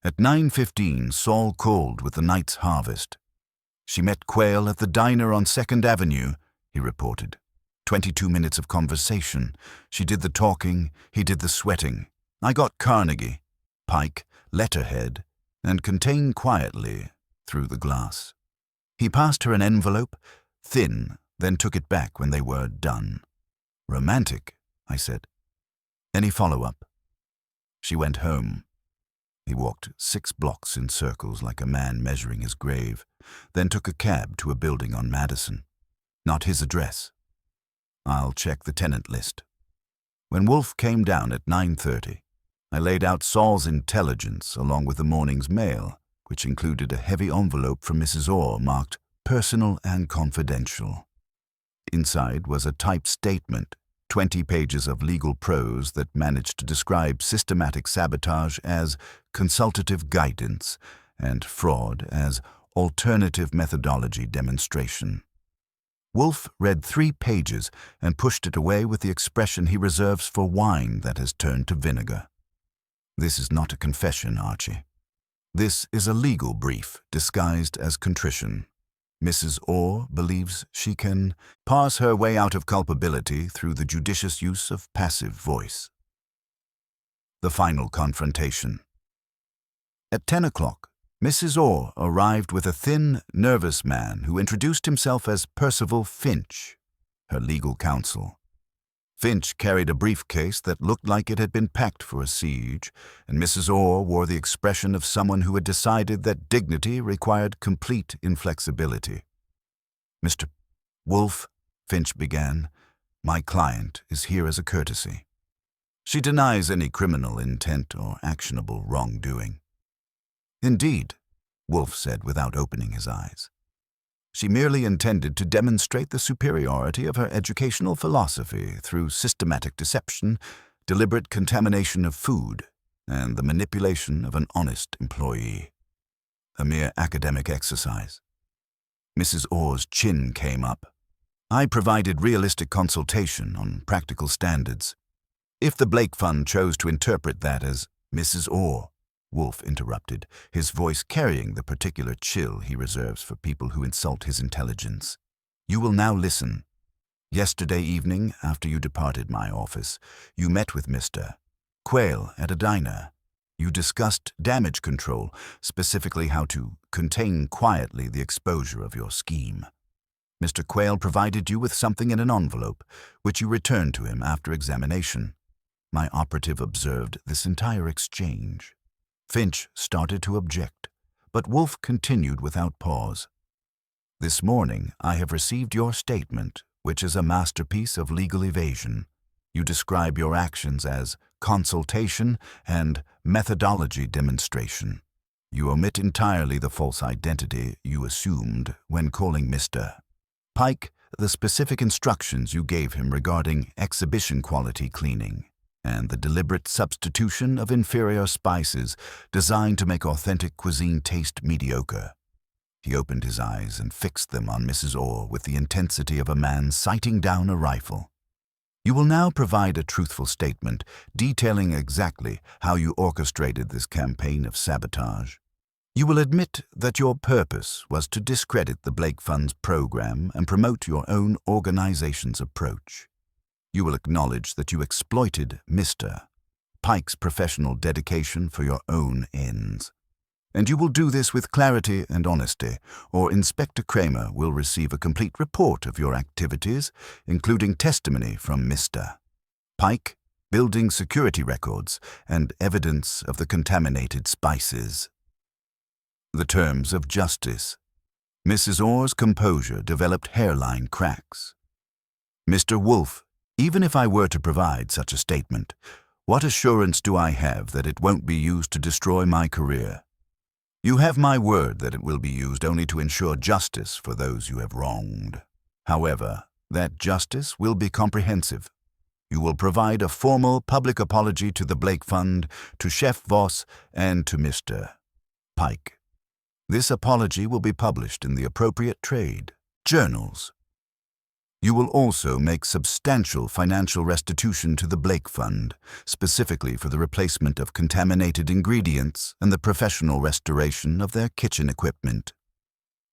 At 9:15, Saul called with the night's harvest. "She met Quayle at the diner on 2nd Avenue, he reported. 22 minutes of conversation. She did the talking, he did the sweating. I got Carnegie, Pike, letterhead, and Contain quietly through the glass. He passed her an envelope, thin, then took it back when they were done. Romantic, I said. Any follow-up? She went home. He walked 6 blocks in circles like a man measuring his grave, then took a cab to a building on Madison. Not his address. I'll check the tenant list. When Wolfe came down at 9:30, I laid out Saul's intelligence along with the morning's mail, which included a heavy envelope from Mrs. Orr marked "Personal and Confidential." Inside was a typed statement, 20 pages of legal prose that managed to describe systematic sabotage as consultative guidance and fraud as alternative methodology demonstration. Wolfe read 3 pages and pushed it away with the expression he reserves for wine that has turned to vinegar. This is not a confession, Archie. This is a legal brief disguised as contrition. Mrs. Orr believes she can parse her way out of culpability through the judicious use of passive voice. The final confrontation. At 10 o'clock, Mrs. Orr arrived with a thin, nervous man who introduced himself as Percival Finch, her legal counsel. Finch carried a briefcase that looked like it had been packed for a siege, and Mrs. Orr wore the expression of someone who had decided that dignity required complete inflexibility. "Mr. Wolfe," Finch began, "my client is here as a courtesy. She denies any criminal intent or actionable wrongdoing." "Indeed," Wolfe said without opening his eyes. "She merely intended to demonstrate the superiority of her educational philosophy through systematic deception, deliberate contamination of food, and the manipulation of an honest employee. A mere academic exercise." Mrs. Orr's chin came up. "I provided realistic consultation on practical standards. If the Blake Fund chose to interpret that as..." "Mrs. Orr," Wolfe interrupted, his voice carrying the particular chill he reserves for people who insult his intelligence. "You will now listen. Yesterday evening, after you departed my office, you met with Mr. Quayle at a diner. You discussed damage control, specifically how to contain quietly the exposure of your scheme. Mr. Quayle provided you with something in an envelope, which you returned to him after examination. My operative observed this entire exchange." Finch started to object, but Wolfe continued without pause. "This morning I have received your statement, which is a masterpiece of legal evasion. You describe your actions as consultation and methodology demonstration. You omit entirely the false identity you assumed when calling Mr. Pike, the specific instructions you gave him regarding exhibition quality cleaning, and the deliberate substitution of inferior spices designed to make authentic cuisine taste mediocre." He opened his eyes and fixed them on Mrs. Orr with the intensity of a man sighting down a rifle. "You will now provide a truthful statement detailing exactly how you orchestrated this campaign of sabotage. You will admit that your purpose was to discredit the Blake Fund's program and promote your own organization's approach. You will acknowledge that you exploited Mr. Pike's professional dedication for your own ends. And you will do this with clarity and honesty, or Inspector Kramer will receive a complete report of your activities, including testimony from Mr. Pike, building security records, and evidence of the contaminated spices." The terms of justice. Mrs. Orr's composure developed hairline cracks. "Mr. Wolfe, even if I were to provide such a statement, what assurance do I have that it won't be used to destroy my career? You have my word that it will be used only to ensure justice for those you have wronged. However, that justice will be comprehensive. You will provide a formal public apology to the Blake Fund, to Chef Voss, and to Mr. Pike. This apology will be published in the appropriate trade journals. You will also make substantial financial restitution to the Blake Fund, specifically for the replacement of contaminated ingredients and the professional restoration of their kitchen equipment."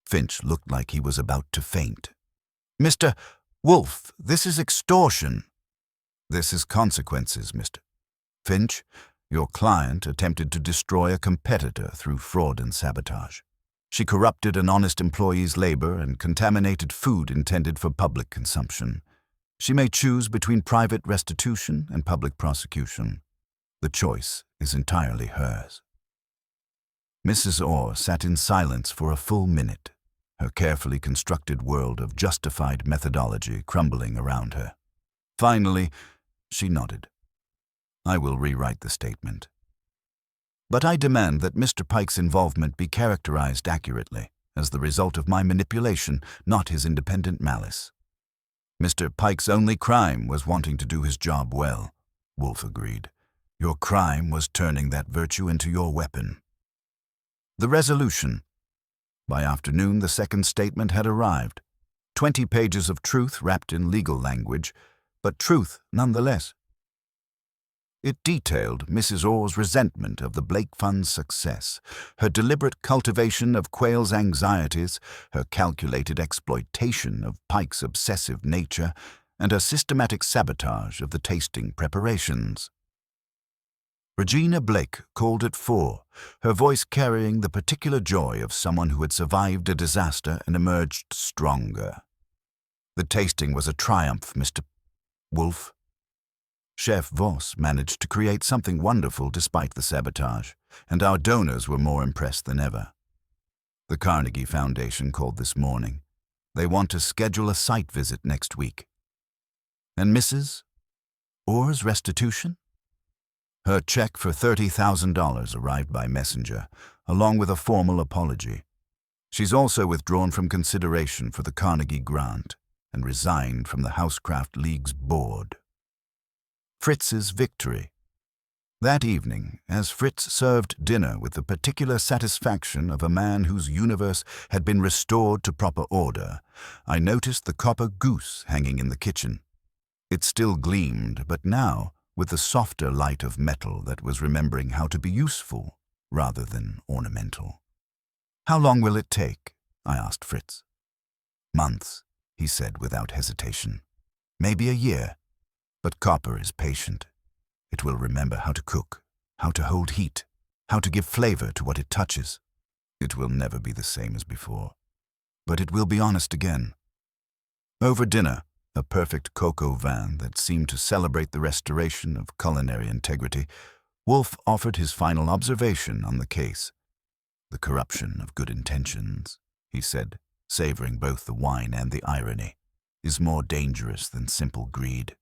Finch looked like he was about to faint. "Mr. Wolfe, this is extortion." "This is consequences, Mr. Finch. Your client attempted to destroy a competitor through fraud and sabotage. She corrupted an honest employee's labor and contaminated food intended for public consumption. She may choose between private restitution and public prosecution. The choice is entirely hers." Mrs. Orr sat in silence for a full minute, her carefully constructed world of justified methodology crumbling around her. Finally, she nodded. I will rewrite the statement. But I demand that Mr. Pike's involvement be characterized accurately as the result of my manipulation, not his independent malice. Mr. Pike's only crime was wanting to do his job well, Wolfe agreed. Your crime was turning that virtue into your weapon. The resolution. By afternoon, the second statement had arrived. 20 pages of truth wrapped in legal language, but truth nonetheless. It detailed Mrs. Orr's resentment of the Blake Fund's success, her deliberate cultivation of Quayle's anxieties, her calculated exploitation of Pike's obsessive nature, and her systematic sabotage of the tasting preparations. Regina Blake called at 4, her voice carrying the particular joy of someone who had survived a disaster and emerged stronger. The tasting was a triumph, Mr. Wolfe. Chef Voss managed to create something wonderful despite the sabotage, and our donors were more impressed than ever. The Carnegie Foundation called this morning. They want to schedule a site visit next week. And Mrs. Orr's restitution? Her check for $30,000 arrived by messenger, along with a formal apology. She's also withdrawn from consideration for the Carnegie grant and resigned from the Housecraft League's board. Fritz's victory. That evening, as Fritz served dinner with the particular satisfaction of a man whose universe had been restored to proper order, I noticed the copper goose hanging in the kitchen. It still gleamed, but now with the softer light of metal that was remembering how to be useful rather than ornamental. How long will it take? I asked Fritz. Months, he said without hesitation. Maybe a year. But copper is patient. It will remember how to cook, how to hold heat, how to give flavor to what it touches. It will never be the same as before. But it will be honest again. Over dinner, a perfect cocoa vin that seemed to celebrate the restoration of culinary integrity, Wolfe offered his final observation on the case. The corruption of good intentions, he said, savoring both the wine and the irony, is more dangerous than simple greed.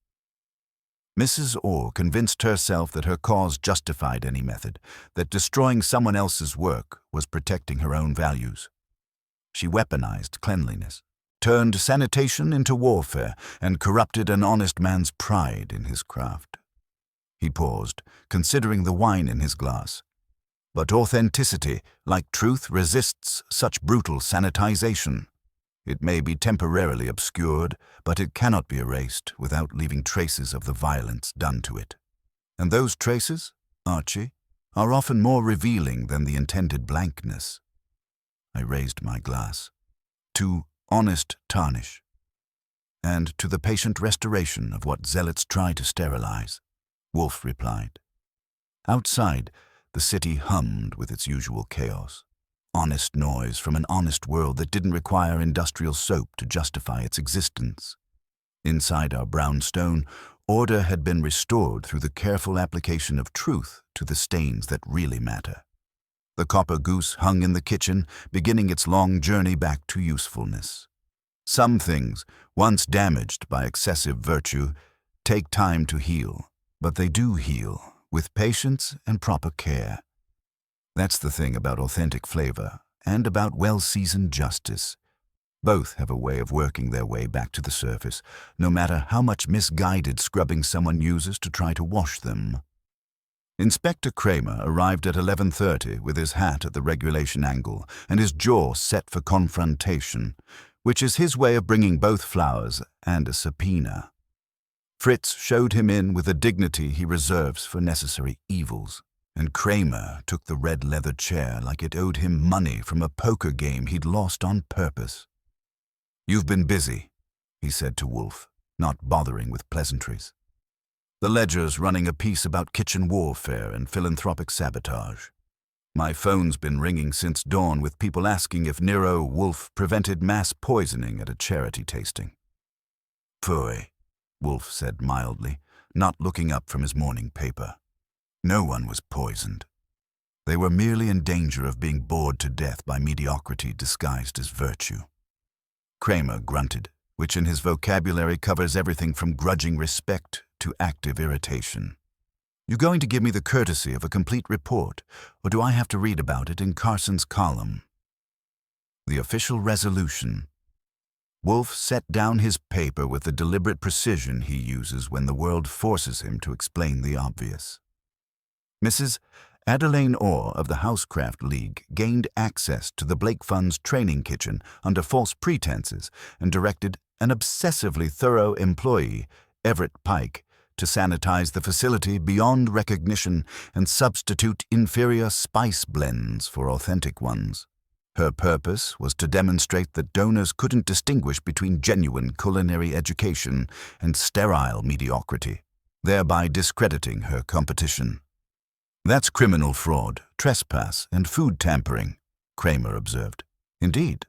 Mrs. Orr convinced herself that her cause justified any method, that destroying someone else's work was protecting her own values. She weaponized cleanliness, turned sanitation into warfare, and corrupted an honest man's pride in his craft. He paused, considering the wine in his glass. But authenticity, like truth, resists such brutal sanitization. It may be temporarily obscured, but it cannot be erased without leaving traces of the violence done to it. And those traces, Archie, are often more revealing than the intended blankness. I raised my glass. To honest tarnish, and to the patient restoration of what zealots try to sterilize, Wolfe replied. Outside, the city hummed with its usual chaos. Honest noise from an honest world that didn't require industrial soap to justify its existence. Inside our brownstone, order had been restored through the careful application of truth to the stains that really matter. The copper goose hung in the kitchen, beginning its long journey back to usefulness. Some things, once damaged by excessive virtue, take time to heal, but they do heal, with patience and proper care. That's the thing about authentic flavor, and about well-seasoned justice. Both have a way of working their way back to the surface, no matter how much misguided scrubbing someone uses to try to wash them. Inspector Kramer arrived at 11:30 with his hat at the regulation angle and his jaw set for confrontation, which is his way of bringing both flowers and a subpoena. Fritz showed him in with a dignity he reserves for necessary evils, and Kramer took the red leather chair like it owed him money from a poker game he'd lost on purpose. "You've been busy," he said to Wolfe, not bothering with pleasantries. "The Ledger's running a piece about kitchen warfare and philanthropic sabotage. My phone's been ringing since dawn with people asking if Nero Wolfe prevented mass poisoning at a charity tasting." "Pooey," Wolfe said mildly, not looking up from his morning paper. "No one was poisoned." They were merely in danger of being bored to death by mediocrity disguised as virtue. Kramer grunted, which in his vocabulary covers everything from grudging respect to active irritation. You going to give me the courtesy of a complete report, or do I have to read about it in Carson's column? The official resolution. Wolfe set down his paper with the deliberate precision he uses when the world forces him to explain the obvious. Mrs. Adeline Orr of the Housecraft League gained access to the Blake Fund's training kitchen under false pretenses and directed an obsessively thorough employee, Everett Pike, to sanitize the facility beyond recognition and substitute inferior spice blends for authentic ones. Her purpose was to demonstrate that donors couldn't distinguish between genuine culinary education and sterile mediocrity, thereby discrediting her competition. That's criminal fraud, trespass, and food tampering, Kramer observed. Indeed.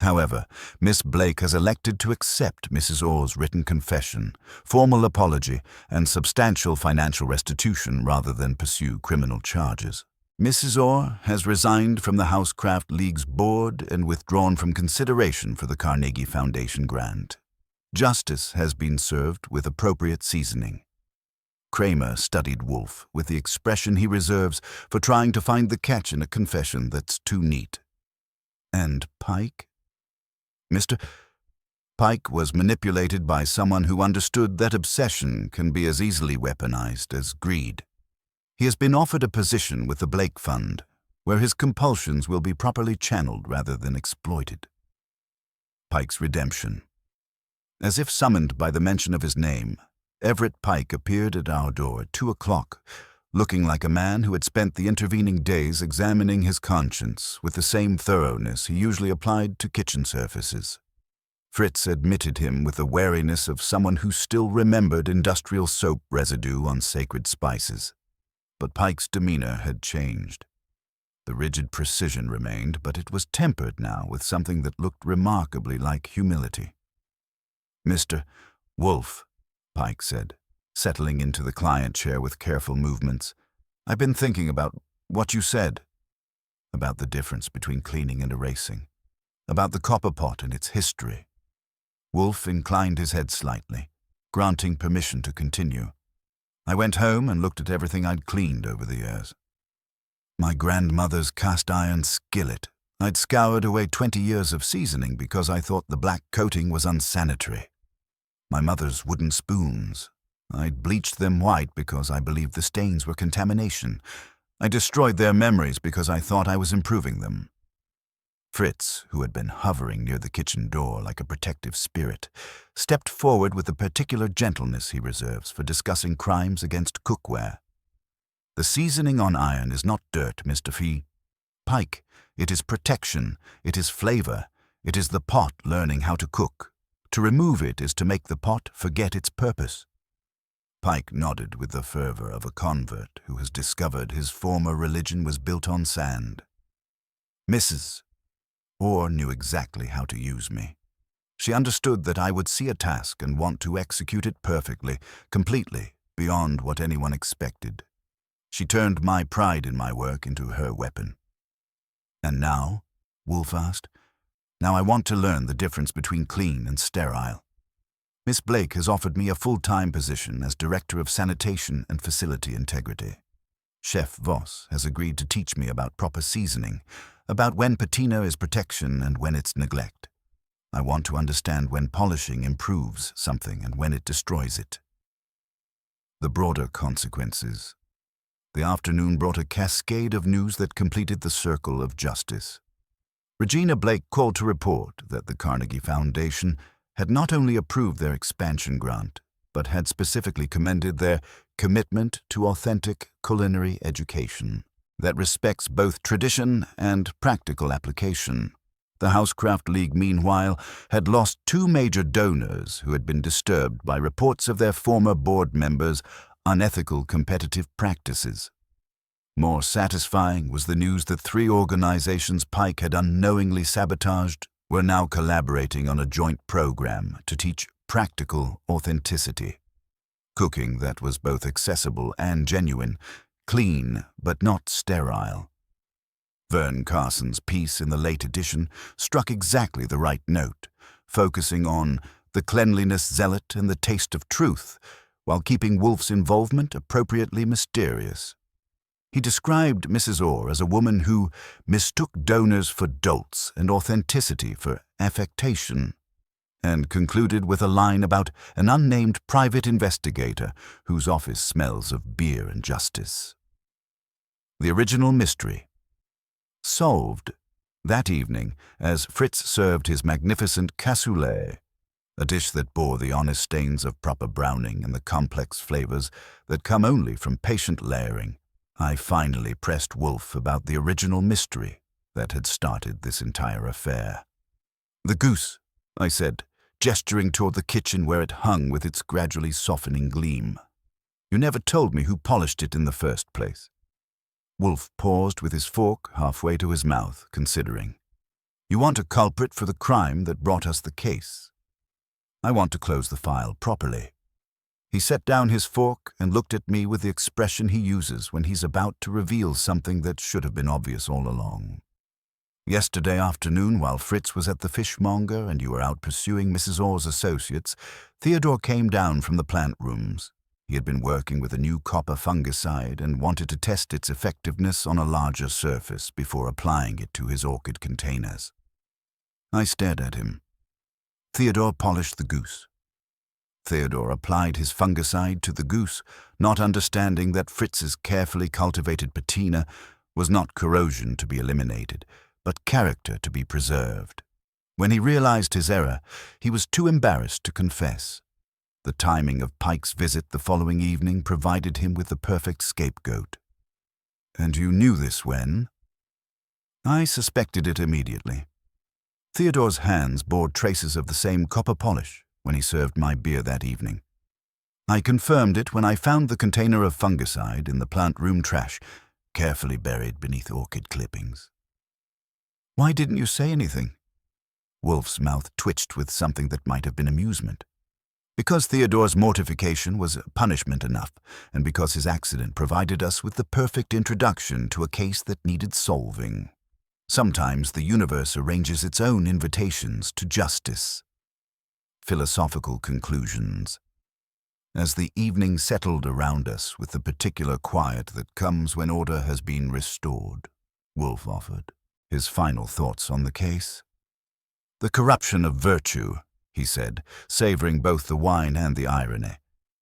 However, Miss Blake has elected to accept Mrs. Orr's written confession, formal apology, and substantial financial restitution rather than pursue criminal charges. Mrs. Orr has resigned from the Housecraft League's board and withdrawn from consideration for the Carnegie Foundation grant. Justice has been served with appropriate seasoning. Kramer studied Wolfe with the expression he reserves for trying to find the catch in a confession that's too neat. And Pike? Mr. Pike was manipulated by someone who understood that obsession can be as easily weaponized as greed. He has been offered a position with the Blake Fund, where his compulsions will be properly channeled rather than exploited. Pike's redemption. As if summoned by the mention of his name, Everett Pike appeared at our door at 2 o'clock, looking like a man who had spent the intervening days examining his conscience with the same thoroughness he usually applied to kitchen surfaces. Fritz admitted him with the wariness of someone who still remembered industrial soap residue on sacred spices. But Pike's demeanor had changed. The rigid precision remained, but it was tempered now with something that looked remarkably like humility. "Mr. Wolfe," Pike said, settling into the client chair with careful movements, "I've been thinking about what you said, about the difference between cleaning and erasing, about the copper pot and its history." Wolfe inclined his head slightly, granting permission to continue. "I went home and looked at everything I'd cleaned over the years. My grandmother's cast-iron skillet. I'd scoured away 20 years of seasoning because I thought the black coating was unsanitary. My mother's wooden spoons. I'd bleached them white because I believed the stains were contamination. I destroyed their memories because I thought I was improving them." Fritz, who had been hovering near the kitchen door like a protective spirit, stepped forward with the particular gentleness he reserves for discussing crimes against cookware. "The seasoning on iron is not dirt, Mr. Fee. Pike, it is protection, it is flavor, it is the pot learning how to cook. To remove it is to make the pot forget its purpose." Pike nodded with the fervor of a convert who has discovered his former religion was built on sand. "Mrs. Orr knew exactly how to use me. She understood that I would see a task and want to execute it perfectly, completely, beyond what anyone expected. She turned my pride in my work into her weapon." "And now?" Wolfe asked. "Now I want to learn the difference between clean and sterile. Miss Blake has offered me a full-time position as Director of Sanitation and Facility Integrity. Chef Voss has agreed to teach me about proper seasoning, about when patina is protection and when it's neglect. I want to understand when polishing improves something and when it destroys it." The broader consequences. The afternoon brought a cascade of news that completed the circle of justice. Regina Blake called to report that the Carnegie Foundation had not only approved their expansion grant, but had specifically commended their commitment to authentic culinary education that respects both tradition and practical application. The Housecraft League, meanwhile, had lost 2 major donors who had been disturbed by reports of their former board members' unethical competitive practices. More satisfying was the news that 3 organizations Pike had unknowingly sabotaged were now collaborating on a joint program to teach practical authenticity. Cooking that was both accessible and genuine, clean but not sterile. Vern Carson's piece in the late edition struck exactly the right note, focusing on the cleanliness zealot and the taste of truth, while keeping Wolfe's involvement appropriately mysterious. He described Mrs. Orr as a woman who mistook donors for dolts and authenticity for affectation, and concluded with a line about an unnamed private investigator whose office smells of beer and justice. The original mystery. Solved that evening as Fritz served his magnificent cassoulet, a dish that bore the honest stains of proper browning and the complex flavors that come only from patient layering. I finally pressed Wolfe about the original mystery that had started this entire affair. "The goose," I said, gesturing toward the kitchen where it hung with its gradually softening gleam. "You never told me who polished it in the first place." Wolfe paused with his fork halfway to his mouth, considering. "You want a culprit for the crime that brought us the case. I want to close the file properly." He set down his fork and looked at me with the expression he uses when he's about to reveal something that should have been obvious all along. "Yesterday afternoon, while Fritz was at the fishmonger and you were out pursuing Mrs. Orr's associates, Theodore came down from the plant rooms. He had been working with a new copper fungicide and wanted to test its effectiveness on a larger surface before applying it to his orchid containers." I stared at him. Theodore polished the goose. Theodore applied his fungicide to the goose, not understanding that Fritz's carefully cultivated patina was not corrosion to be eliminated, but character to be preserved. When he realized his error, he was too embarrassed to confess. The timing of Pike's visit the following evening provided him with the perfect scapegoat. "And you knew this when?" I suspected it immediately. Theodore's hands bore traces of the same copper polish when he served my beer that evening. I confirmed it when I found the container of fungicide in the plant room trash, carefully buried beneath orchid clippings. "Why didn't you say anything?" Wolfe's mouth twitched with something that might have been amusement. "Because Theodore's mortification was punishment enough, and because his accident provided us with the perfect introduction to a case that needed solving. Sometimes the universe arranges its own invitations to justice." Philosophical conclusions. As the evening settled around us with the particular quiet that comes when order has been restored, Wolfe offered his final thoughts on the case. "The corruption of virtue," he said, savoring both the wine and the irony,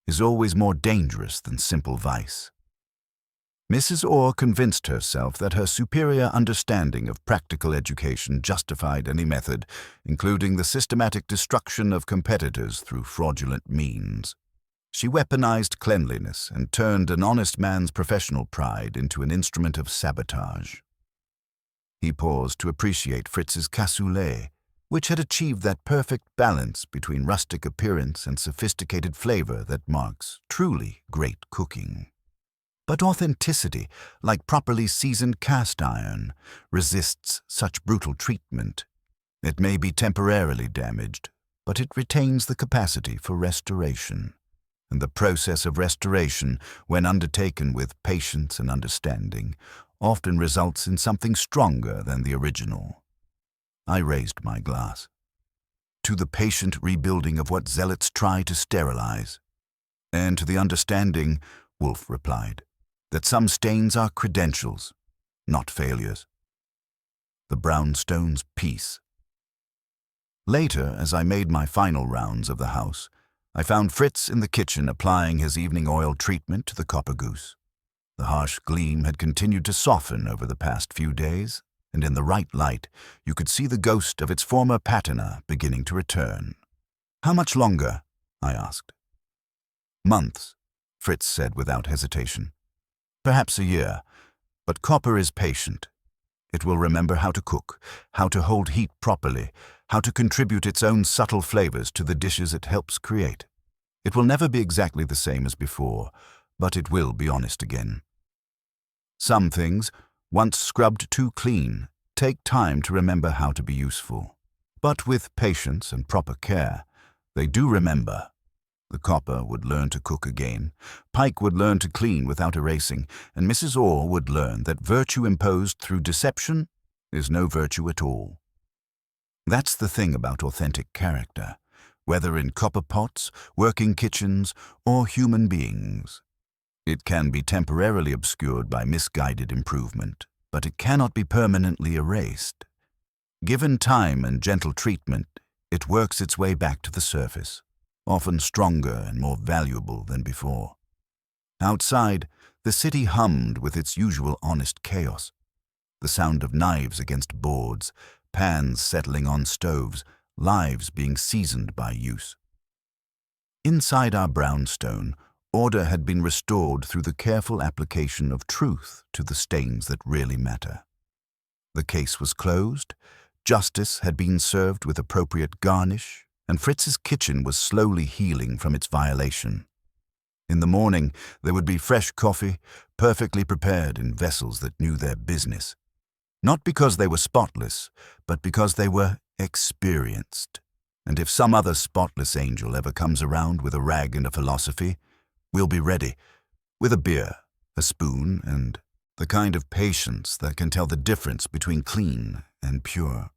"is always more dangerous than simple vice. Mrs. Orr convinced herself that her superior understanding of practical education justified any method, including the systematic destruction of competitors through fraudulent means. She weaponized cleanliness and turned an honest man's professional pride into an instrument of sabotage." He paused to appreciate Fritz's cassoulet, which had achieved that perfect balance between rustic appearance and sophisticated flavor that marks truly great cooking. But authenticity, like properly seasoned cast iron, resists such brutal treatment. It may be temporarily damaged, but it retains the capacity for restoration. And the process of restoration, when undertaken with patience and understanding, often results in something stronger than the original. I raised my glass. "To the patient rebuilding of what zealots try to sterilize." "And to the understanding," Wolfe replied, "that some stains are credentials, not failures." The brownstone's peace. Later, as I made my final rounds of the house, I found Fritz in the kitchen applying his evening oil treatment to the copper goose. The harsh gleam had continued to soften over the past few days, and in the right light, you could see the ghost of its former patina beginning to return. "How much longer?" I asked. "Months," Fritz said without hesitation. "Perhaps a year, but copper is patient. It will remember how to cook, how to hold heat properly, how to contribute its own subtle flavors to the dishes it helps create. It will never be exactly the same as before, but it will be honest again. Some things, once scrubbed too clean, take time to remember how to be useful. But with patience and proper care, they do remember, The copper would learn to cook again, Pike would learn to clean without erasing, and Mrs. Orr would learn that virtue imposed through deception is no virtue at all. That's the thing about authentic character, whether in copper pots, working kitchens, or human beings. It can be temporarily obscured by misguided improvement, but it cannot be permanently erased. Given time and gentle treatment, it works its way back to the surface, often stronger and more valuable than before. Outside, the city hummed with its usual honest chaos. The sound of knives against boards, pans settling on stoves, lives being seasoned by use. Inside our brownstone, order had been restored through the careful application of truth to the stains that really matter. The case was closed, justice had been served with appropriate garnish, and Fritz's kitchen was slowly healing from its violation. In the morning, there would be fresh coffee, perfectly prepared in vessels that knew their business. Not because they were spotless, but because they were experienced. And if some other spotless angel ever comes around with a rag and a philosophy, we'll be ready, with a beer, a spoon, and the kind of patience that can tell the difference between clean and pure.